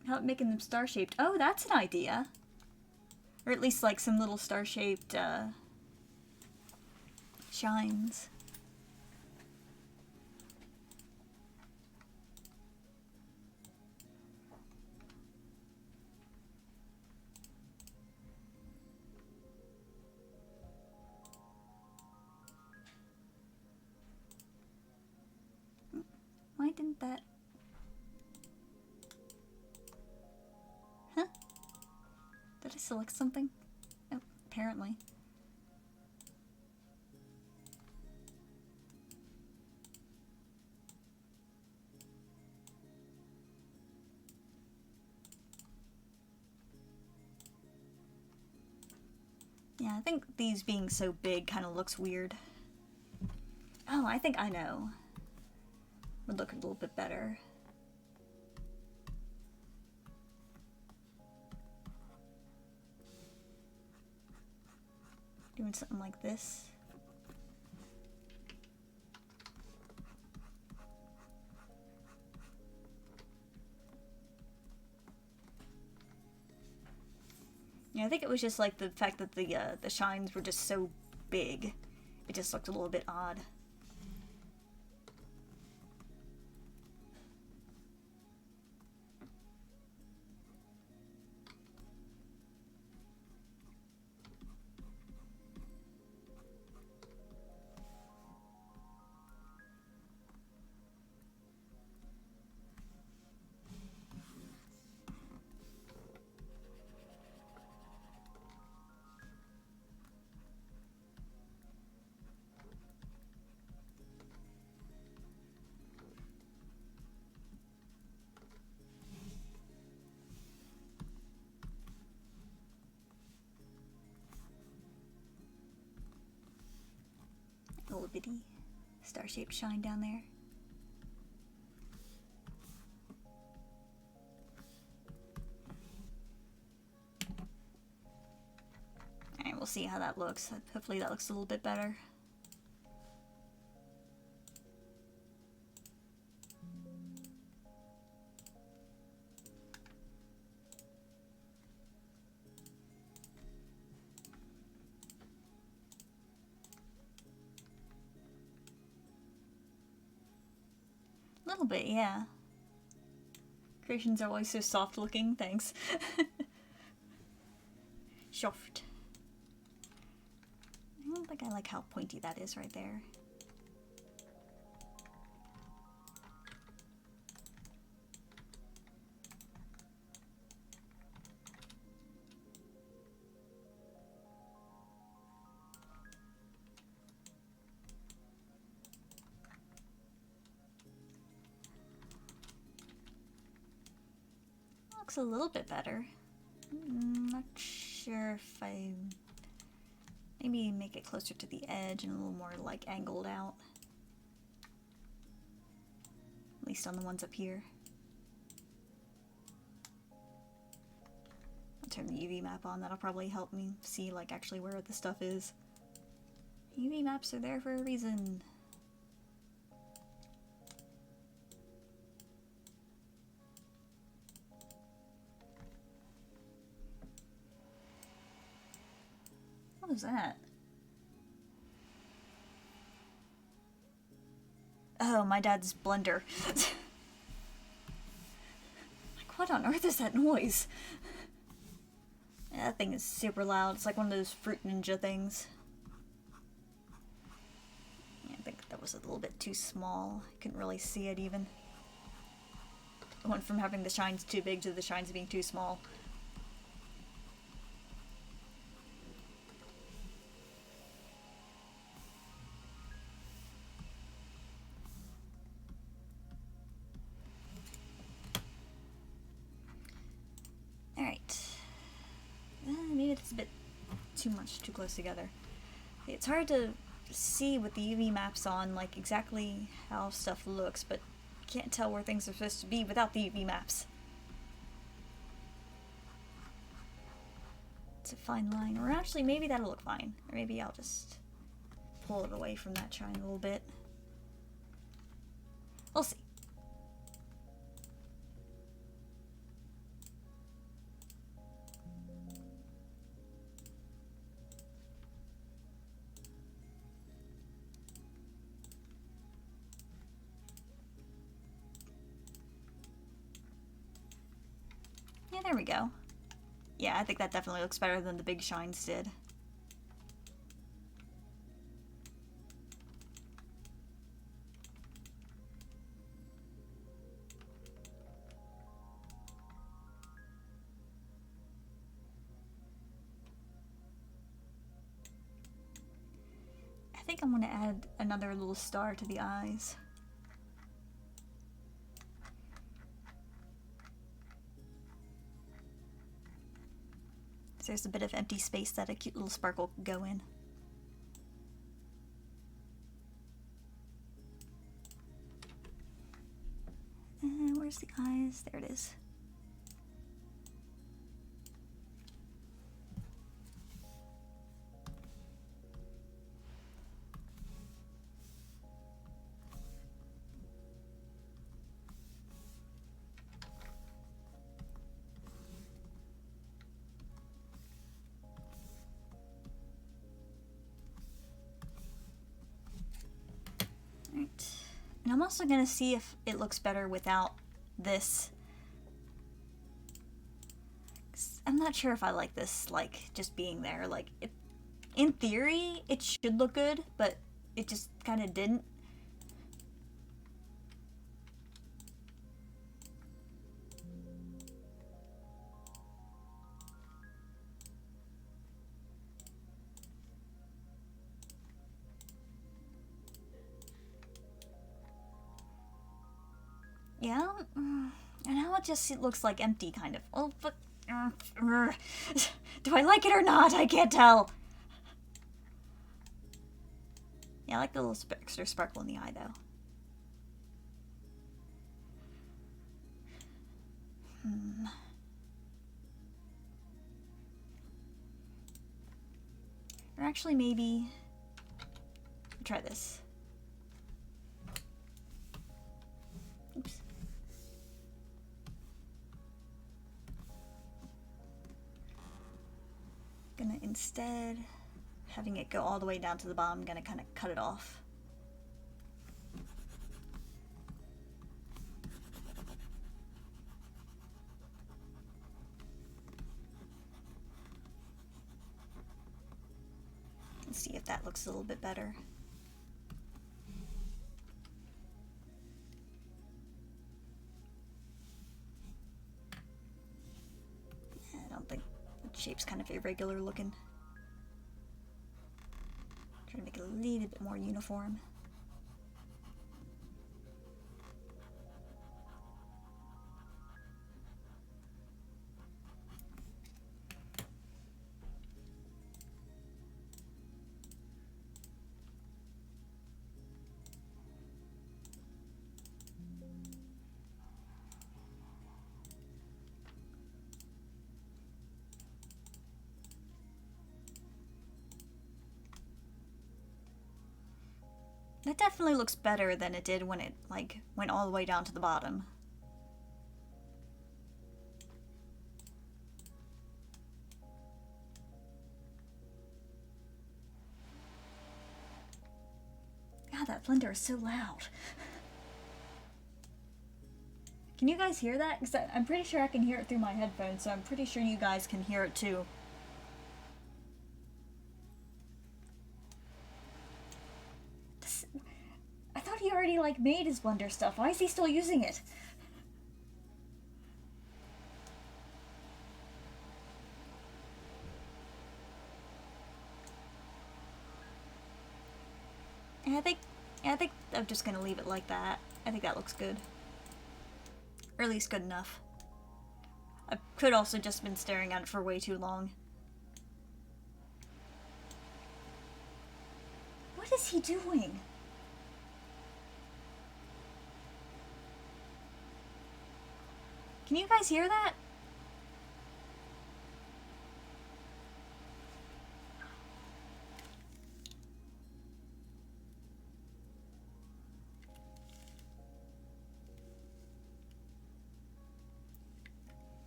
How about making them star-shaped? Oh, that's an idea. Or at least like some little star-shaped shines. Why didn't that... Huh? Did I select something? Oh, apparently. Yeah, I think these being so big kind of looks weird. Oh, I think I know. Would look a little bit better. Doing something like this. Yeah, I think it was just like the fact that the shines were just so big. It just looked a little bit odd. star-shaped shine down there. Alright, we'll see how that looks. Hopefully that looks a little bit better. A little bit, yeah. Creations are always so soft looking, thanks. Soft. I don't think I like how pointy that is right there. Looks a little bit better. Not sure if I... Maybe make it closer to the edge and a little more like angled out. At least on the ones up here. I'll turn the UV map on. That'll probably help me see like actually where the stuff is. UV maps are there for a reason. What was that? Oh, my dad's blender. Like, what on earth is that noise? Yeah, that thing is super loud. It's like one of those Fruit Ninja things. Yeah, I think that was a little bit too small. I couldn't really see it even. I went from having the shines too big to the shines being too small. It's a bit too close together. It's hard to see with the UV maps on, like, exactly how stuff looks, but can't tell where things are supposed to be without the UV maps. It's a fine line. Or actually, maybe that'll look fine. Or maybe I'll just pull it away from that shine a little bit. We'll see. Yeah, there we go. Yeah, I think that definitely looks better than the big shines did. I think I'm gonna add another little star to the eyes. There's a bit of empty space that a cute little sparkle could go in. And where's the eyes? There it is. And I'm also going to see if it looks better without this. I'm not sure if I like this, like, just being there. Like, in theory, it should look good, but it just kind of didn't. Yeah, and now it looks like empty, kind of. Oh, but do I like it or not? I can't tell. Yeah, I like the little extra sparkle in the eye, though. Or actually, maybe... try this. Oops. Gonna, instead having it go all the way down to the bottom, I'm gonna kind of cut it off. Let's see if that looks a little bit better. I don't think the shape's kind of irregular looking. Try to make it a little bit more uniform. That definitely looks better than it did when it, like, went all the way down to the bottom. God, that blender is so loud. Can you guys hear that? Because I'm pretty sure I can hear it through my headphones, so I'm pretty sure you guys can hear it too. I thought he already, like, made his blender stuff. Why is he still using it? And I think I'm just gonna leave it like that. I think that looks good. Or at least good enough. I could also just been staring at it for way too long. What is he doing? Can you guys hear that?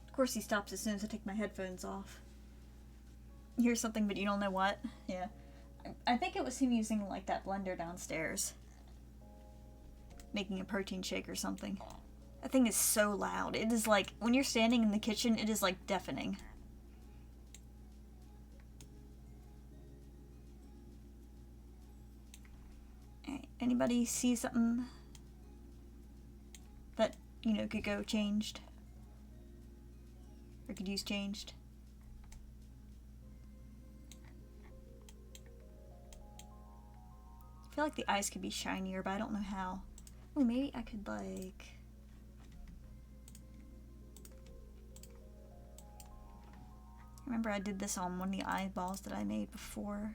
Of course he stops as soon as I take my headphones off. You hear something but you don't know what? Yeah. I think it was him using, like, that blender downstairs. Making a protein shake or something. That thing is so loud. It is like, when you're standing in the kitchen, it is like deafening. Anybody see something that, you know, could go changed? Or could use changed? I feel like the eyes could be shinier, but I don't know how. Oh, maybe I could, like... Remember I did this on one of the eyeballs that I made before.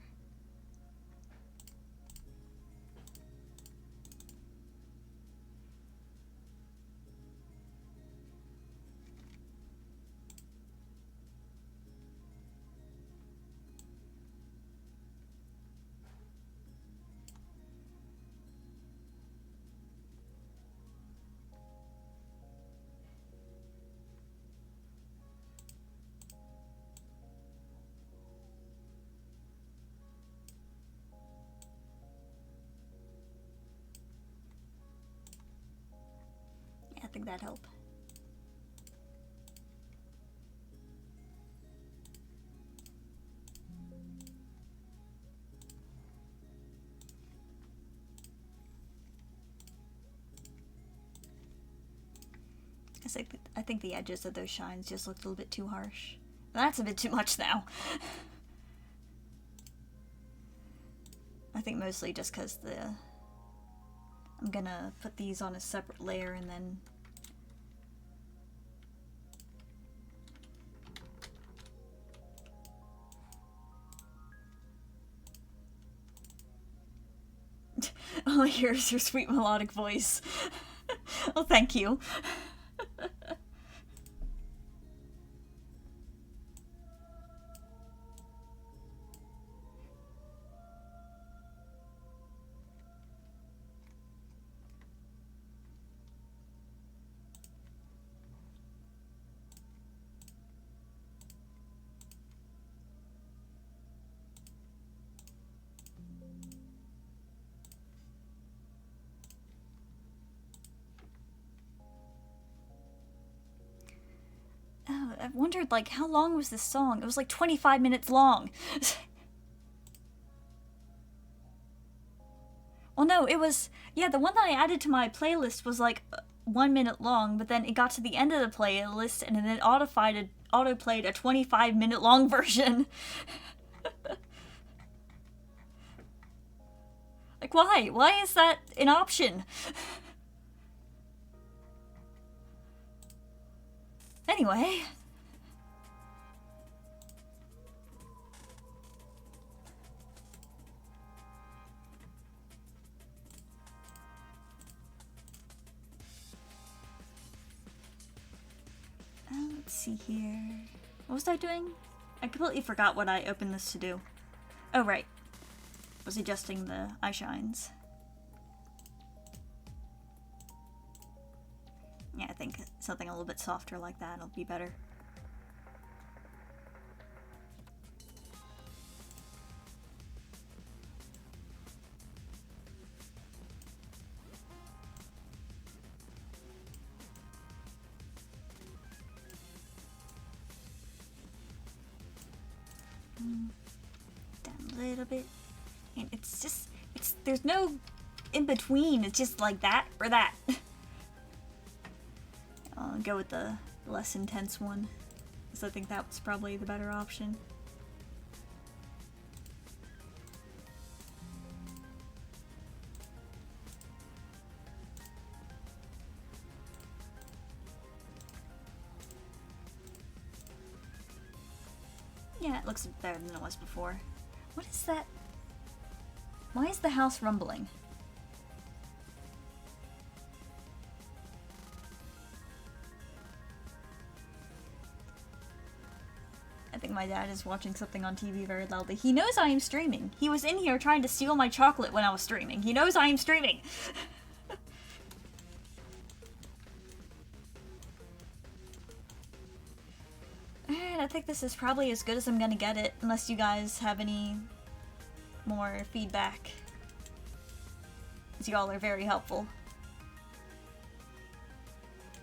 I think that'd help. I think the edges of those shines just looked a little bit too harsh. That's a bit too much now. I think mostly just because I'm gonna put these on a separate layer and then I hear is your sweet melodic voice. Well, thank you. Oh, I wondered, like, how long was this song? It was like 25 minutes long. Well, no, it was... Yeah, the one that I added to my playlist was like 1 minute long, but then it got to the end of the playlist and then it auto-played a 25-minute long version. Like, why? Why is that an option? Anyway. Let's see here. What was I doing? I completely forgot what I opened this to do. Oh, right. Was adjusting the eye shines. Yeah, I think something a little bit softer like that will be better. Down a little bit. And it's just, there's no in between. It's just like that or that. I'll go with the less intense one, because I think that was probably the better option. Yeah, it looks better than it was before. What is that? Why is the house rumbling? I think my dad is watching something on TV very loudly. He knows I am streaming. He was in here trying to steal my chocolate when I was streaming. He knows I am streaming. Alright, I think this is probably as good as I'm gonna get it, unless you guys have any more feedback. Because y'all are very helpful.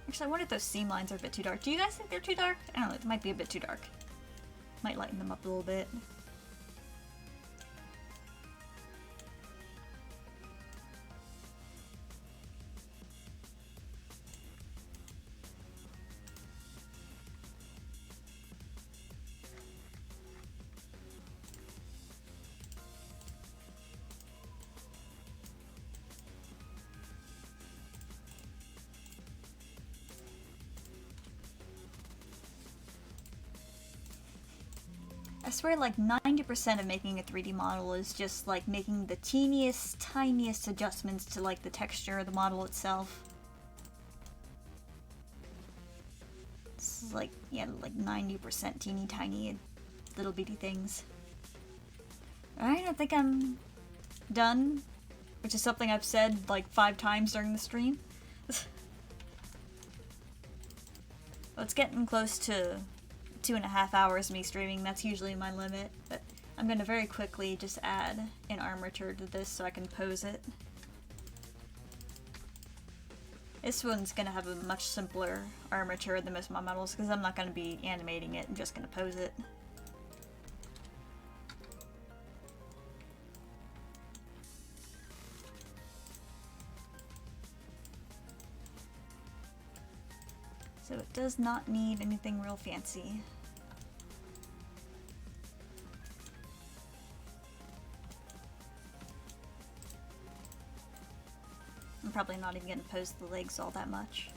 Actually, I wonder if those seam lines are a bit too dark. Do you guys think they're too dark? I don't know, it might be a bit too dark. Might lighten them up a little bit. I swear like 90% of making a 3D model is just like making the teeniest, tiniest adjustments to like the texture of the model itself. This is like, yeah, like 90% teeny tiny little bitty things. Alright, I think I'm done, which is something I've said like 5 times during the stream. Well, it's getting close to 2.5 hours of me streaming. That's usually my limit, but I'm gonna very quickly just add an armature to this so I can pose it. This one's gonna have a much simpler armature than most of my models because I'm not gonna be animating it, I'm just gonna pose it. So it does not need anything real fancy. I'm probably not even going to pose the legs all that much.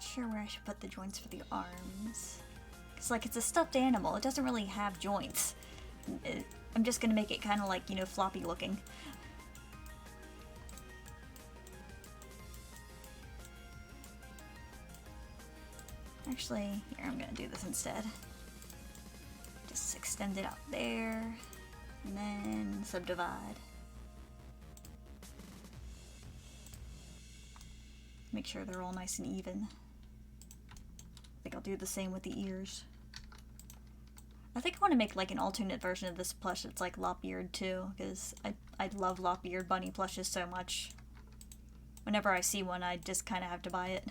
Not sure where I should put the joints for the arms. It's like it's a stuffed animal. It doesn't really have joints. I'm just gonna make it kind of like, you know, floppy looking. Actually, here, I'm gonna do this instead. Just extend it out there, and then subdivide. Make sure they're all nice and even. I think I'll do the same with the ears. I think I want to make like an alternate version of this plush that's like lop-eared too, because I love lop-eared bunny plushes so much. Whenever I see one, I just kind of have to buy it.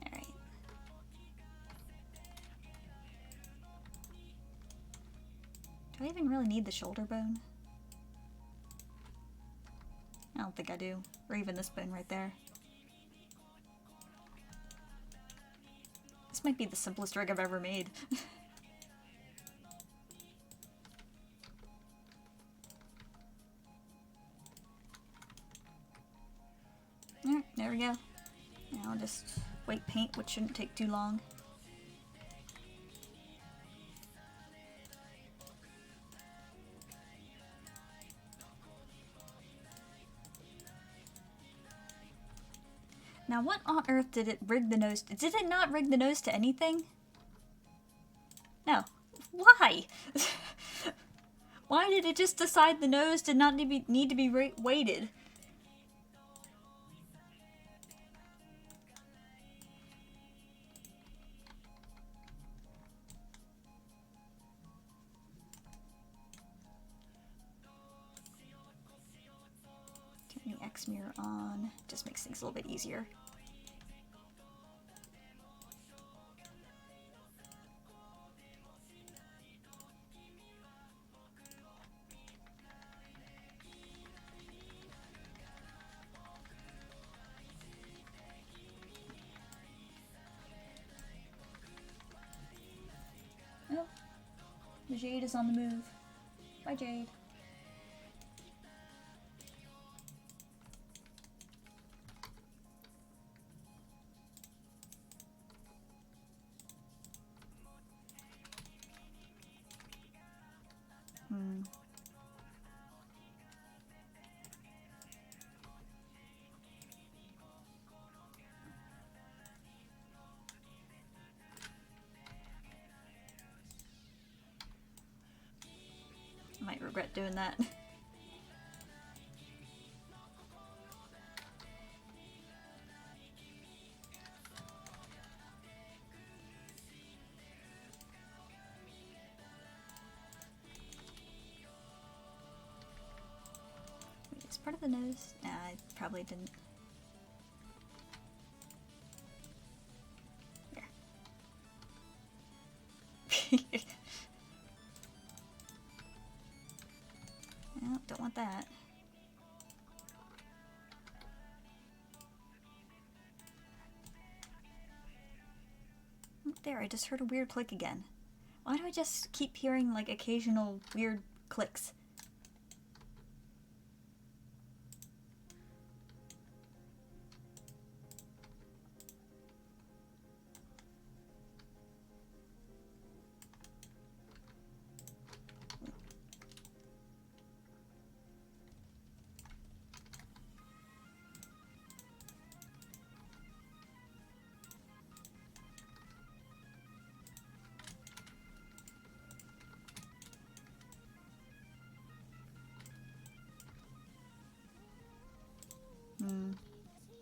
Alright. Do I even really need the shoulder bone? I don't think I do. Or even this bone right there. This might be the simplest rig I've ever made. Alright, there we go. Now I'll just weight paint, which shouldn't take too long. Now what on earth did it rig the nose to? Did it not rig the nose to anything? No. Why? Why did it just decide the nose did not need to be weighted? Turn the X mirror on. Just makes things a little bit easier. Oh, the Jade is on the move. Bye, Jade. I might regret doing that. Wait, is part of the nose? Nah, I probably didn't. There. Well, don't want that. There, I just heard a weird click again. Why do I just keep hearing like occasional weird clicks?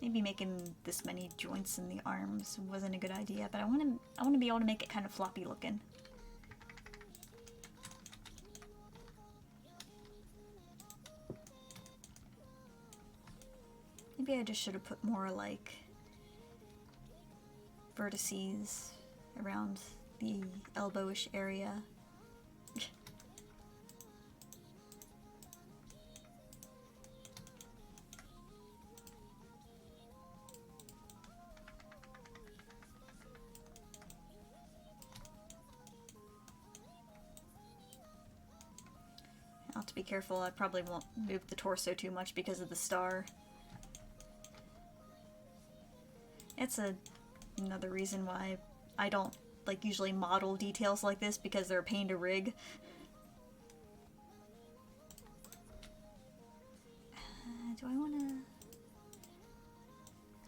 Maybe making this many joints in the arms wasn't a good idea, but I want to be able to make it kind of floppy looking. Maybe I just should have put more like vertices around the elbowish area. be careful. I probably won't move the torso too much because of the star. It's another reason why I don't like usually model details like this, because they're a pain to rig. Do I want to...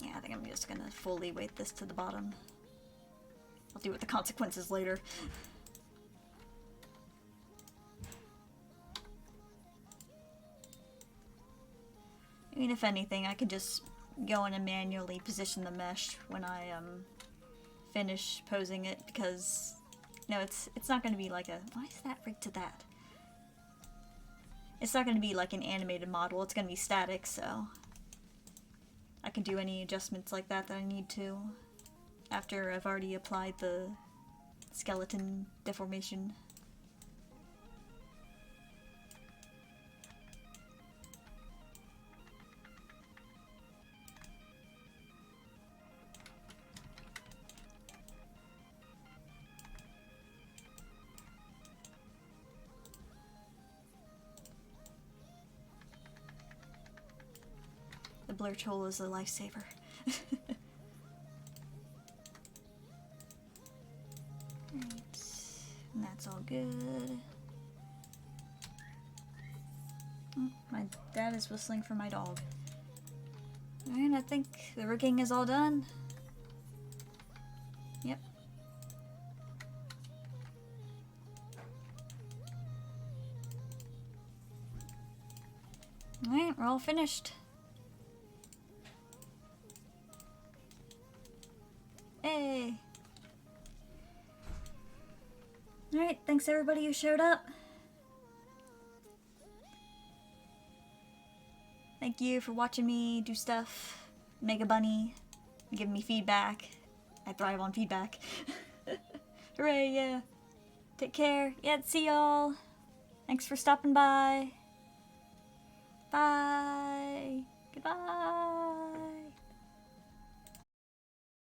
Yeah, I think I'm just gonna fully weight this to the bottom. I'll deal with the consequences later. I mean, if anything, I could just go in and manually position the mesh when I finish posing it, because no, it's not going to be like a... Why is that rigged to that? It's not going to be like an animated model, it's going to be static, so I can do any adjustments like that I need to after I've already applied the skeleton deformation. The blur tool is a lifesaver. Right. And that's all good. Oh, my dad is whistling for my dog. Alright, I think the rigging is all done. Yep. Alright, we're all finished. Hey! Alright, thanks everybody who showed up. Thank you for watching me do stuff, make a bunny, give me feedback. I thrive on feedback. Hooray, yeah. Take care. Yeah, see y'all. Thanks for stopping by. Bye. Goodbye.